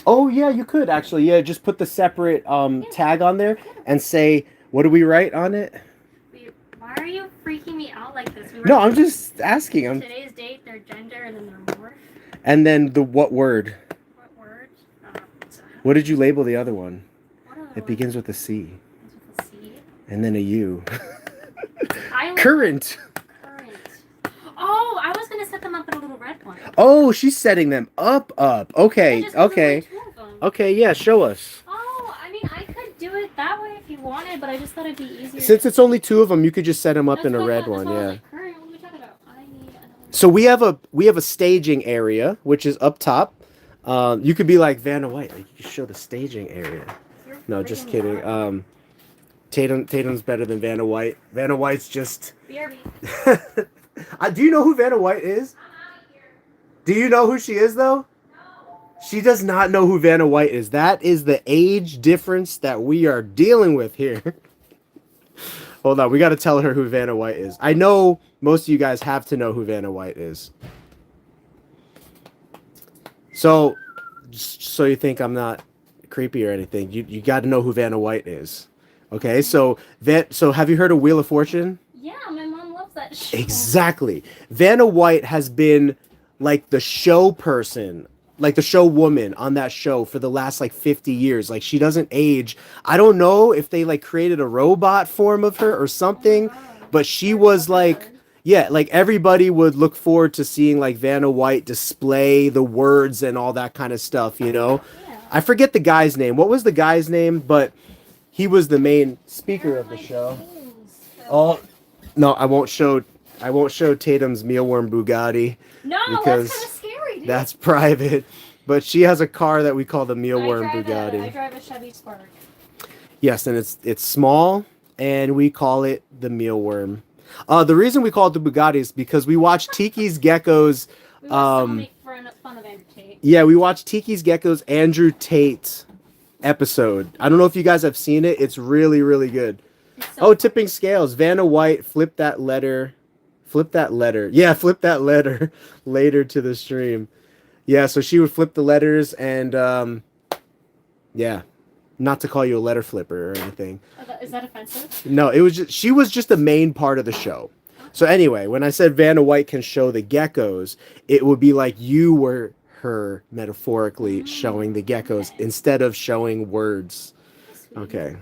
Speaker 1: Oh, yeah, you could actually. Yeah, just put the separate tag on there and say, what do we write on it?
Speaker 2: Why are you freaking me out like this?
Speaker 1: No, I'm just asking.
Speaker 2: Today's date, their gender, and then their morph.
Speaker 1: And then the what word?
Speaker 2: What word?
Speaker 1: What did you label the other one? It begins
Speaker 2: with
Speaker 1: with a C.
Speaker 2: a C.
Speaker 1: And then a U.
Speaker 2: Current. Oh, I was gonna set them up in a little red one.
Speaker 1: Oh, she's setting them up. Okay, okay. Okay, yeah, show us.
Speaker 2: Oh, I mean, I could do it that way if you wanted, but I just thought it'd be easier.
Speaker 1: Since it's only 2 of them, you could just set them up in a red one, yeah. So we have a staging area, which is up top. You could be like Vanna White, like you could show the staging area. No, just kidding. Tatum's better than Vanna White. Vanna White's just.
Speaker 2: BRB.
Speaker 1: Do you know who Vanna White is? Do you know who she is though? She does not know who Vanna White is. That is the age difference that we are dealing with here. Hold on, we got to tell her who Vanna White is. I know most of you guys have to know who Vanna White is. So you think I'm not creepy or anything? You got to know who Vanna White is. Okay, so have you heard of Wheel of Fortune?
Speaker 2: Yeah, my mom loves that show.
Speaker 1: Exactly. Vanna White has been like the show person, like the show woman on that show for the last like 50 years. Like she doesn't age. I don't know if they like created a robot form of her or something, but she was like, yeah, like everybody would look forward to seeing like Vanna White display the words and all that kind of stuff, you know? I forget the guy's name. What was the guy's name? But he was the main speaker of the show. Oh, no, I won't show Tatum's mealworm Bugatti.
Speaker 2: No,
Speaker 1: because
Speaker 2: that's kind of scary, dude.
Speaker 1: that's private. But she has a car that we call the mealworm Bugatti.
Speaker 2: I drive a Chevy Spark.
Speaker 1: Yes, and it's small, and we call it the mealworm. The reason we call it the Bugatti is because we watched Tiki's Geckos.
Speaker 2: We want to make fun of Andrew Tate.
Speaker 1: Yeah, we watched Tiki's Geckos Andrew Tate episode. I don't know if you guys have seen it. It's really, really good. So tipping scales. Vanna White, flip that letter. Yeah, flip that letter later to the stream. Yeah, so she would flip the letters and, yeah, not to call you a letter flipper or anything.
Speaker 2: Is that offensive?
Speaker 1: No, it was she was just the main part of the show. So anyway, when I said Vanna White can show the geckos, it would be like you were her metaphorically showing the geckos instead of showing words. Okay.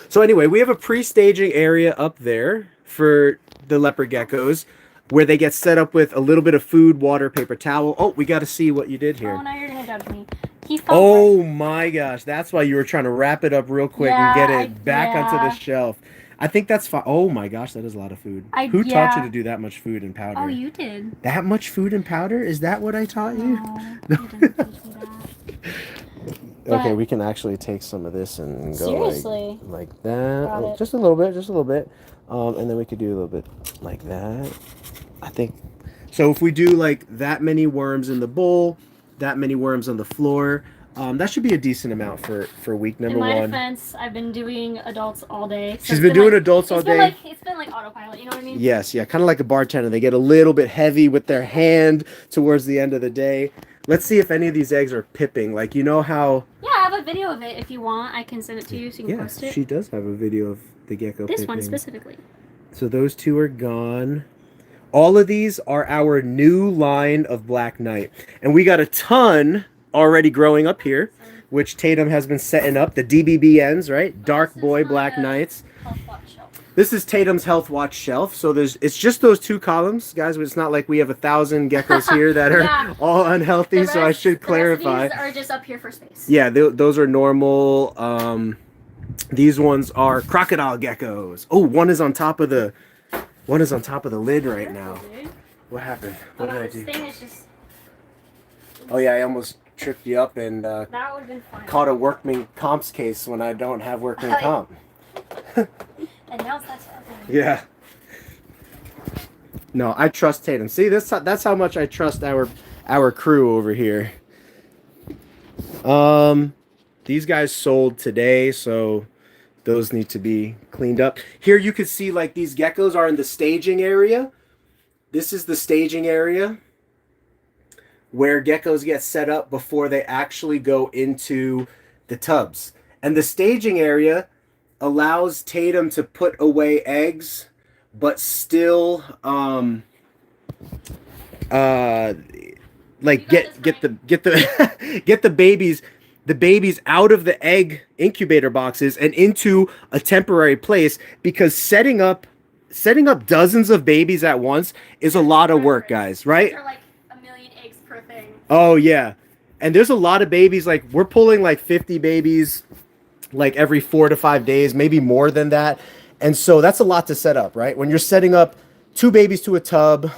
Speaker 1: So anyway, we have a pre-staging area up there for the leopard geckos where they get set up with a little bit of food, water, paper towel. Oh, we got to see what you did here.
Speaker 2: Oh, now you're going to judge me.
Speaker 1: Oh my gosh, that's why you were trying to wrap it up real quick and get it back onto the shelf. I think that's fine. Oh my gosh, that is a lot of food. Who taught you to do that much food and powder?
Speaker 2: Oh, you did.
Speaker 1: That much food and powder? Is that what I taught you?
Speaker 2: No, you didn't teach me that.
Speaker 1: Okay, we can actually take some of this and go like that.
Speaker 2: Oh,
Speaker 1: just a little bit. And then we could do a little bit like that. I think. So if we do like that many worms in the bowl, that many worms on the floor, that should be a decent amount for week number one.
Speaker 2: In my defense, I've been doing adults all day. So
Speaker 1: She's been doing adults all day.
Speaker 2: It's been like autopilot, you know what I mean?
Speaker 1: Yes, yeah, kind of like a bartender. They get a little bit heavy with their hand towards the end of the day. Let's see if any of these eggs are pipping. Like, you know how...
Speaker 2: Yeah, I have a video of it if you want. I can send it to you so you can post it.
Speaker 1: She does have a video of the gecko
Speaker 2: This
Speaker 1: pipping.
Speaker 2: one specifically.
Speaker 1: So those two are gone. All of these are our new line of Black Knight. And we got a ton already growing up here, which Tatum has been setting up. The DBBNs, right? Dark Boy Black Knights. This is Tatum's Health Watch shelf. So it's just those two columns, guys. It's not like we have 1,000 geckos here that are all unhealthy.
Speaker 2: Rest,
Speaker 1: so I should clarify.
Speaker 2: These are just up here for space.
Speaker 1: Yeah, those are normal. These ones are crocodile geckos. Oh, one is on top of the lid right now. What happened? What did I do?
Speaker 2: This thing is just...
Speaker 1: Oh yeah, I almost tripped you up and
Speaker 2: that would have been fun.
Speaker 1: caught a workman comps case when I don't have workman comp.
Speaker 2: And now that's
Speaker 1: Yeah. No, I trust Tatum. See, that's how much I trust our crew over here. These guys sold today, so those need to be cleaned up. Here you can see like these geckos are in the staging area. This is the staging area where geckos get set up before they actually go into the tubs. And the staging area allows Tatum to put away eggs, but still like get the babies out of the egg incubator boxes and into a temporary place, because setting up dozens of babies at once is a lot of work, guys, right?
Speaker 2: They're like a million eggs per thing.
Speaker 1: Oh yeah. And there's a lot of babies. Like, we're pulling like 50 babies like every 4 to 5 days, maybe more than that. And so that's a lot to set up, right? When you're setting up 2 babies to a tub,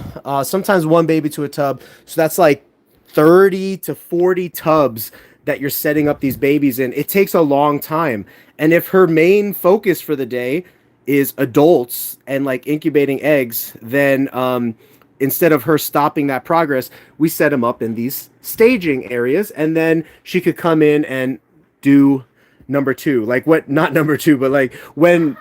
Speaker 1: sometimes 1 baby to a tub. So that's like 30 to 40 tubs that you're setting up these babies in. It takes a long time. And if her main focus for the day is adults and like incubating eggs, then instead of her stopping that progress, we set them up in these staging areas, and then she could come in and do number 2. Like, what, not number 2, but like when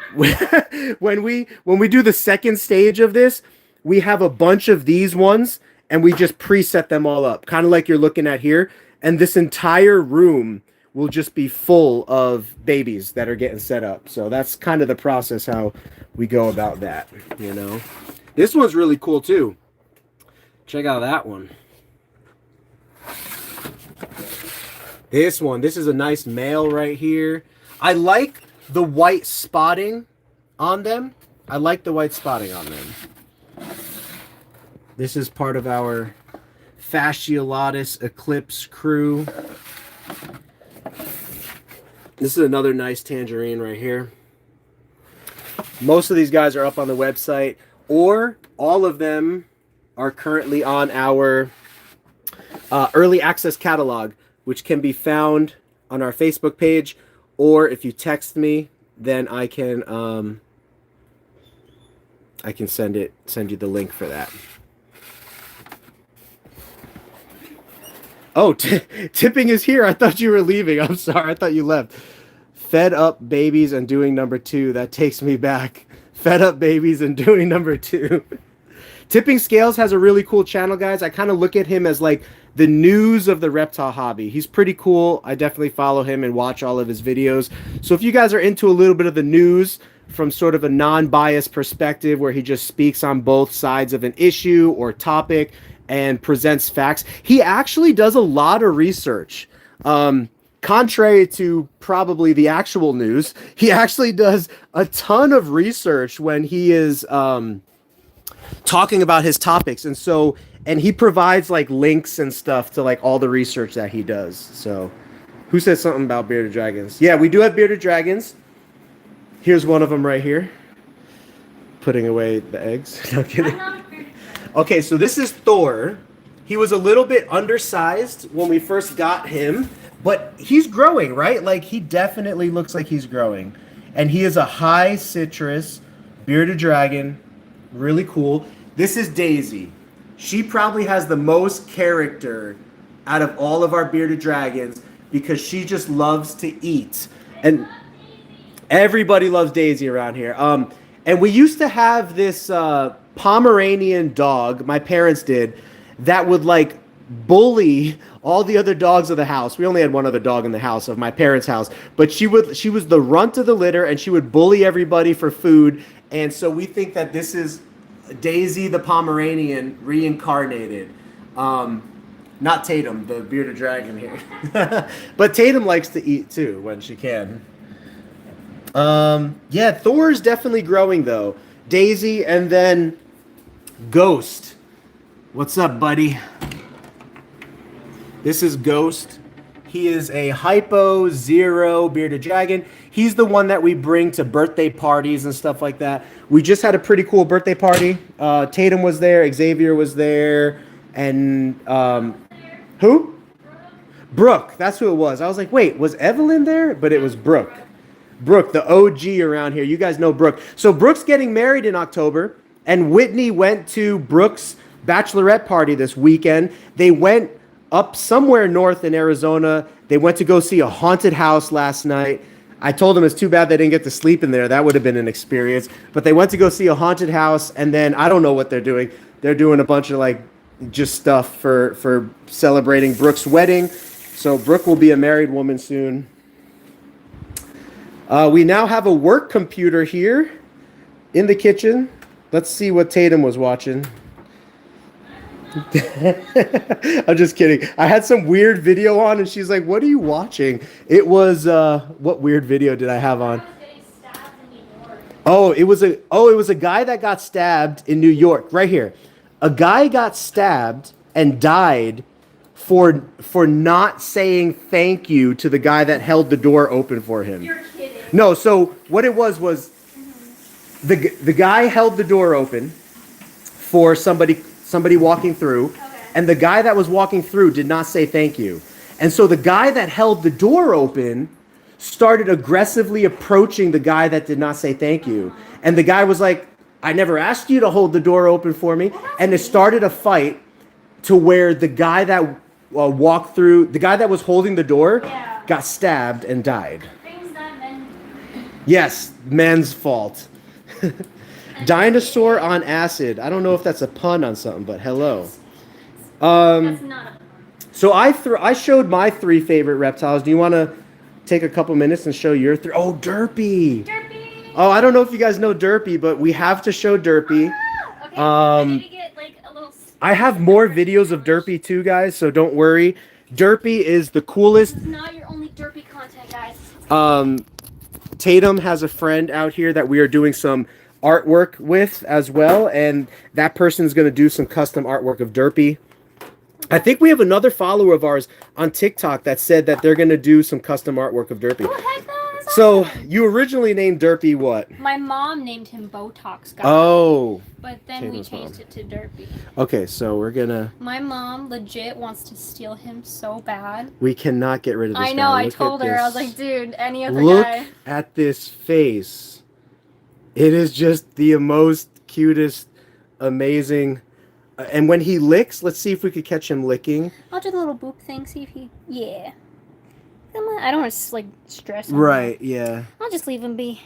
Speaker 1: when we do the second stage of this, we have a bunch of these ones and we just preset them all up, kind of like you're looking at here. And this entire room will just be full of babies that are getting set up. So that's kind of the process how we go about that, you know. This one's really cool too. Check out that one. This is a nice male right here. I like the white spotting on them. This is part of our Fasciolatus Eclipse crew. This is another nice tangerine right here. Most of these guys are up on the website, or all of them are currently on our early access catalog, which can be found on our Facebook page, or if you text me, then I can send you the link for that. Oh, tipping is here. I thought you were leaving. I'm sorry. I thought you left. Fed up babies and doing number 2. That takes me back. Fed up babies and doing number 2. Tipping Scales has a really cool channel, guys. I kind of look at him as like the news of the reptile hobby. He's pretty cool. I definitely follow him and watch all of his videos. So if you guys are into a little bit of the news from sort of a non-biased perspective where he just speaks on both sides of an issue or topic and presents facts, he actually does a lot of research. Contrary to probably the actual news, he actually does a ton of research when he is talking about his topics. And he provides like links and stuff to like all the research that he does. So who said something about bearded dragons? Yeah, we do have bearded dragons. Here's one of them right here. Putting away the eggs. No kidding. Okay, so this is Thor. He was a little bit undersized when we first got him, but he's growing, right? Like, he definitely looks like he's growing. And he is a high citrus bearded dragon. Really cool. This is Daisy. She probably has the most character out of all of our bearded dragons because she just loves to eat. And everybody loves Daisy around here. And we used to have this Pomeranian dog, my parents did, that would like bully all the other dogs of the house. We only had one other dog in the house, of my parents' house, but she was the runt of the litter, and she would bully everybody for food. And so we think that this is Daisy the Pomeranian reincarnated. Not Tatum, the bearded dragon here. But Tatum likes to eat too when she can. Yeah, Thor's definitely growing though. Daisy, and then Ghost. What's up, buddy? This is Ghost. He is a hypo zero bearded dragon. He's the one that we bring to birthday parties and stuff like that. We just had a pretty cool birthday party. Tatum was there, Xavier was there, and who? Brooke. That's who it was. I was like, wait, was Evelyn there? But it was Brooke. Brooke, the OG around here. You guys know Brooke. So Brooke's getting married in October, and Whitney went to Brooke's bachelorette party this weekend. They went up somewhere north in Arizona. They went to go see a haunted house last night. I told them it's too bad they didn't get to sleep in there. That would have been an experience. But they went to go see a haunted house, and then I don't know what they're doing. They're doing a bunch of like just stuff for celebrating Brooke's wedding. So Brooke will be a married woman soon. We now have a work computer here in the kitchen. Let's see what Tatum was watching. I'm just kidding. I had some weird video on, and she's like, "What are you watching?" It was what weird video did I have on? Oh, it was a guy that got stabbed in New York. Right here, a guy got stabbed and died for not saying thank you to the guy that held the door open for him.
Speaker 2: You're kidding.
Speaker 1: No, so what it was the guy held the door open for somebody walking through, okay. And the guy that was walking through did not say thank you. And so the guy that held the door open started aggressively approaching the guy that did not say thank you. And the guy was like, "I never asked you to hold the door open for me." And it started a fight to where the guy that walked through, the guy that was holding the door, got stabbed and died. Yes, man's fault. Dinosaur on acid. I don't know if that's a pun on something, but hello.
Speaker 2: That's not a pun.
Speaker 1: So I showed my 3 favorite reptiles. Do you want to take a couple minutes and show your 3? Oh, Derpy.
Speaker 2: Derpy.
Speaker 1: Oh, I don't know if you guys know Derpy, but we have to show Derpy.
Speaker 2: Okay. I need to get like a little.
Speaker 1: I have more videos of Derpy too, guys, so don't worry. Derpy is the coolest.
Speaker 2: This is not your only Derpy content, guys.
Speaker 1: Tatum has a friend out here that we are doing some artwork with as well, and that person's going to do some custom artwork of Derpy. I think we have another follower of ours on TikTok that said that they're going to do some custom artwork of Derpy.
Speaker 2: Oh, heck no, that's
Speaker 1: So
Speaker 2: awesome.
Speaker 1: you originally named Derpy what?
Speaker 2: My mom named him Botox Guy.
Speaker 1: Oh.
Speaker 2: But then we changed it to Derpy.
Speaker 1: Okay, so we're going to...
Speaker 2: My mom legit wants to steal him so bad.
Speaker 1: We cannot get rid of this
Speaker 2: I know,
Speaker 1: guy.
Speaker 2: I told her. I was like, dude, any other
Speaker 1: Look
Speaker 2: guy.
Speaker 1: at this face. It is just the most cutest, amazing... and when he licks, let's see if we could catch him licking.
Speaker 2: I'll do the little boop thing, see if he... Yeah. Come on. I don't want to, like, stress him.
Speaker 1: Right, yeah.
Speaker 2: I'll just leave him be.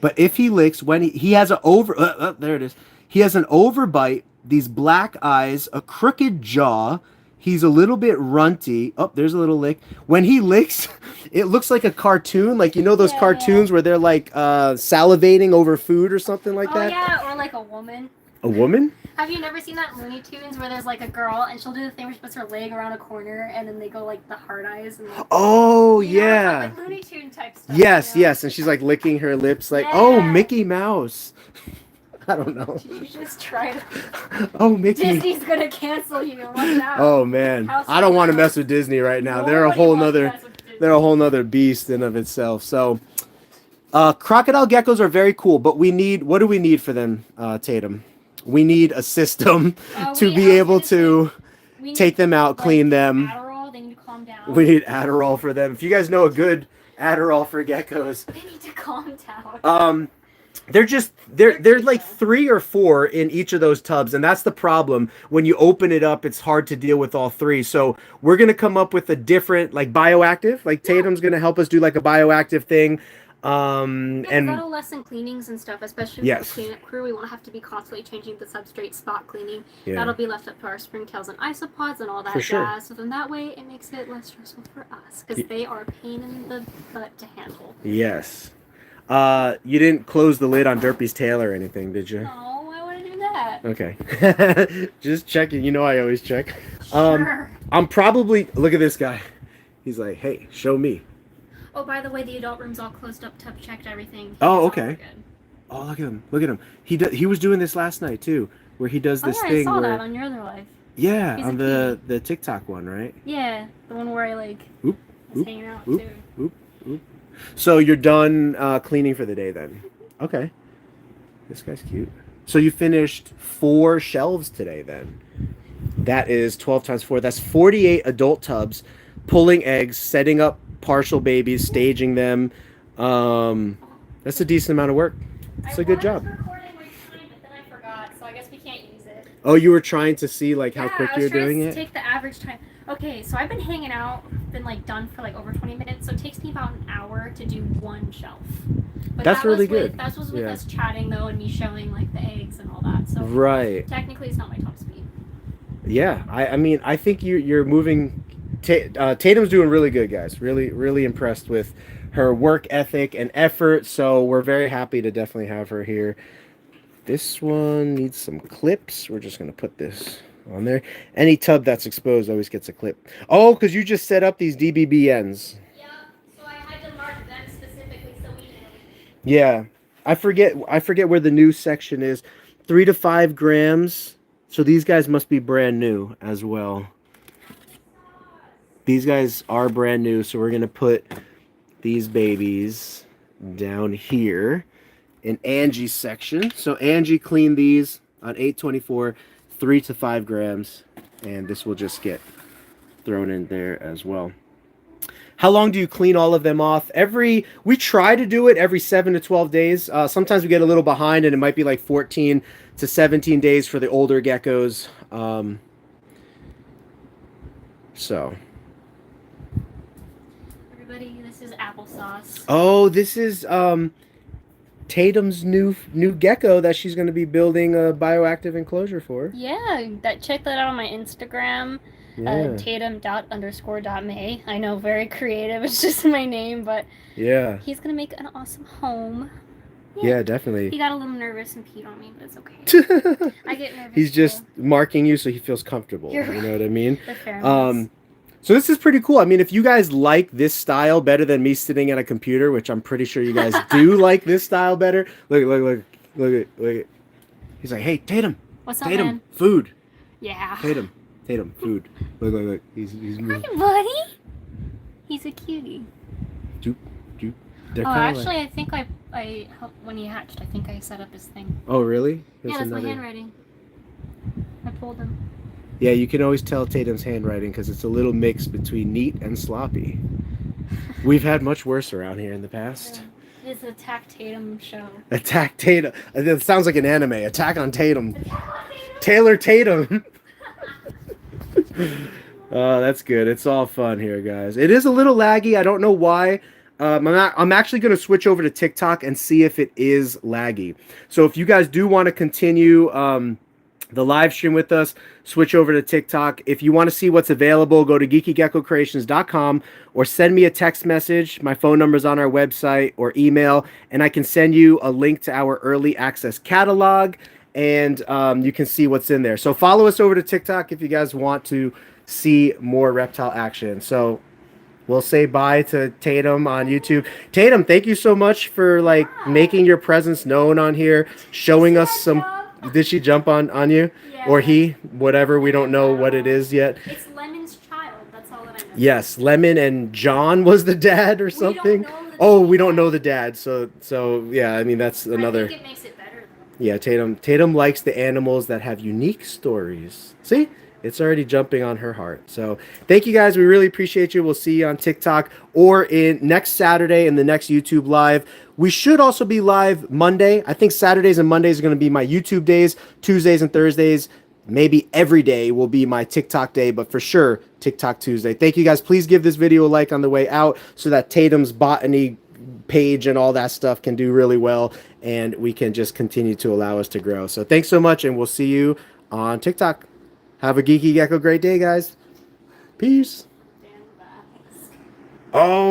Speaker 1: But if he licks, when he has an over... there it is. He has an overbite, these black eyes, a crooked jaw. He's a little bit runty. Oh, there's a little lick. When he licks, it looks like a cartoon. Like, you know those cartoons where they're, like, salivating over food or something like that?
Speaker 2: Oh, yeah, or like a woman.
Speaker 1: A woman?
Speaker 2: Have you never seen that Looney Tunes where there's like a girl and she'll do the thing where she puts her leg around a corner and then they go like the hard eyes? And like,
Speaker 1: Oh,
Speaker 2: you know,
Speaker 1: yeah.
Speaker 2: like Looney Tune type stuff.
Speaker 1: Yes,
Speaker 2: you know?
Speaker 1: yes. And she's like licking her lips like, oh,
Speaker 2: Yeah.
Speaker 1: Mickey Mouse. I don't know.
Speaker 2: Did you just try to...
Speaker 1: Oh, Mickey.
Speaker 2: Disney's gonna cancel you. Watch out.
Speaker 1: Oh, man. I don't want to mess with Disney right now. They're a whole nother beast in of itself. So, crocodile geckos are very cool, but what do we need for them, Tatum? We need a system to be able to take them out, clean them.
Speaker 2: Adderall, they need to calm down.
Speaker 1: We need Adderall for them. If you guys know a good Adderall for geckos.
Speaker 2: They need to calm down.
Speaker 1: They're like 3 or 4 in each of those tubs, and that's the problem. When you open it up, it's hard to deal with all 3. So we're gonna come up with a different, like, bioactive. Like, Tatum's gonna help us do like a bioactive thing. And
Speaker 2: adolescent cleanings and stuff, especially for the cleanup crew, we won't have to be constantly changing the substrate, spot cleaning. Yeah. That'll be left up to our springtails and isopods and all that jazz. So then that way it makes it less stressful for us because they are a pain in the butt to handle.
Speaker 1: Yes. You didn't close the lid on Derpy's tail or anything, did you?
Speaker 2: No, why would I do that?
Speaker 1: Okay. Just checking. You know I always check.
Speaker 2: Sure.
Speaker 1: I'm probably... Look at this guy. He's like, hey, show me.
Speaker 2: Oh, by the way, the adult room's all closed up, tub checked, everything.
Speaker 1: Oh, okay. Oh, look at him. Look at him. He was doing this last night, too, where he does this thing
Speaker 2: I saw
Speaker 1: where...
Speaker 2: that on your other life.
Speaker 1: Yeah, on the TikTok one, right?
Speaker 2: Yeah, the one where I, like, was hanging out, too.
Speaker 1: So you're done cleaning for the day, then? Okay. This guy's cute. So you finished 4 shelves today, then? That is 12 times 4. That's 48 adult tubs, pulling eggs, setting up partial babies, staging them. That's a decent amount of work. It's a good job.
Speaker 2: Recording my time, but then I forgot, so I guess we can't use it.
Speaker 1: Oh, you were trying to see like how quick you're doing it?
Speaker 2: I was trying to take the average time. Okay, so I've been hanging out, been like done for like over 20 minutes, so it takes me about an hour to do 1 shelf. But
Speaker 1: that's really good.
Speaker 2: That was with us chatting though, and me showing like the eggs and all that. So technically, it's not my top speed.
Speaker 1: Yeah, I mean, I think you're moving. Tatum's doing really good, guys. Really impressed with her work ethic and effort. So we're very happy to definitely have her here. This one needs some clips. We're just gonna put this on there. Any tub that's exposed always gets a clip. Oh, because you just set up these DBBNs.
Speaker 2: Yeah, so I had to mark them specifically so we knew.
Speaker 1: Yeah, I forget where the new section is. 3 to 5 grams. So these guys must be brand new as well. These guys are brand new, so we're gonna put these babies down here in Angie's section. So Angie cleaned these on 824, 3 to 5 grams, and this will just get thrown in there as well. How long do you clean all of them off? We try to do it every 7 to 12 days. Sometimes we get a little behind, and it might be like 14 to 17 days for the older geckos. So.
Speaker 2: Everybody, this is applesauce.
Speaker 1: Oh, this is Tatum's new gecko that she's going to be building a bioactive enclosure for.
Speaker 2: Yeah, check that out on my Instagram. Yeah. Tatum._.may. I know, very creative. It's just my name, but
Speaker 1: yeah,
Speaker 2: he's gonna make an awesome home.
Speaker 1: Yeah, definitely.
Speaker 2: He got a little nervous and peed on me, but it's okay. I get nervous.
Speaker 1: He's just marking you so he feels comfortable.
Speaker 2: You're right.
Speaker 1: You know what I mean?
Speaker 2: The pheromones.
Speaker 1: So this is pretty cool. I mean, if you guys like this style better than me sitting at a computer, which I'm pretty sure you guys do like this style better. Look at. He's like, hey, Tatum.
Speaker 2: What's up,
Speaker 1: Tatum,
Speaker 2: man?
Speaker 1: food.
Speaker 2: Yeah.
Speaker 1: Tatum. Tatum, food. Look. He's
Speaker 2: Hi,
Speaker 1: moving.
Speaker 2: buddy. He's a cutie.
Speaker 1: Joop, joop. They're
Speaker 2: Oh,
Speaker 1: kinda
Speaker 2: actually,
Speaker 1: like...
Speaker 2: I think I helped when he hatched. I think I set up his thing.
Speaker 1: Oh, really?
Speaker 2: Yeah, that's my handwriting. I pulled him.
Speaker 1: Yeah, you can always tell Tatum's handwriting because it's a little mix between neat and sloppy. We've had much worse around here in the past.
Speaker 2: It's Attack Tatum show.
Speaker 1: Attack Tatum. It sounds like an anime. Attack on Tatum. Taylor Tatum. Oh, that's good. It's all fun here, guys. It is a little laggy. I don't know why. I'm actually going to switch over to TikTok and see if it is laggy. So if you guys do want to continue the live stream with us, switch over to TikTok. If you want to see what's available, go to geekygeckocreations.com or send me a text message. My phone number's on our website, or email, and I can send you a link to our early access catalog, and you can see what's in there. So follow us over to TikTok if you guys want to see more reptile action. So we'll say bye to Tatum on YouTube. Tatum, thank you so much for making your presence known on here, showing us some... Did she jump on you?
Speaker 2: Yeah.
Speaker 1: Or he? Whatever. We don't know what it is yet.
Speaker 2: It's Lemon's child. That's all that I know.
Speaker 1: Yes, Lemon and John was the dad or something. We don't know the dad. So yeah, I mean, that's another...
Speaker 2: I think it makes it better, though.
Speaker 1: Yeah, Tatum likes the animals that have unique stories. See? It's already jumping on her heart. So thank you guys. We really appreciate you. We'll see you on TikTok or in next Saturday in the next YouTube live. We should also be live Monday. I think Saturdays and Mondays are going to be my YouTube days. Tuesdays and Thursdays, maybe every day will be my TikTok day, but for sure TikTok Tuesday. Thank you guys. Please give this video a like on the way out so that Tatum's botany page and all that stuff can do really well, and we can just continue to allow us to grow. So thanks so much, and we'll see you on TikTok. Have a geeky gecko great day, guys. Peace. Oh.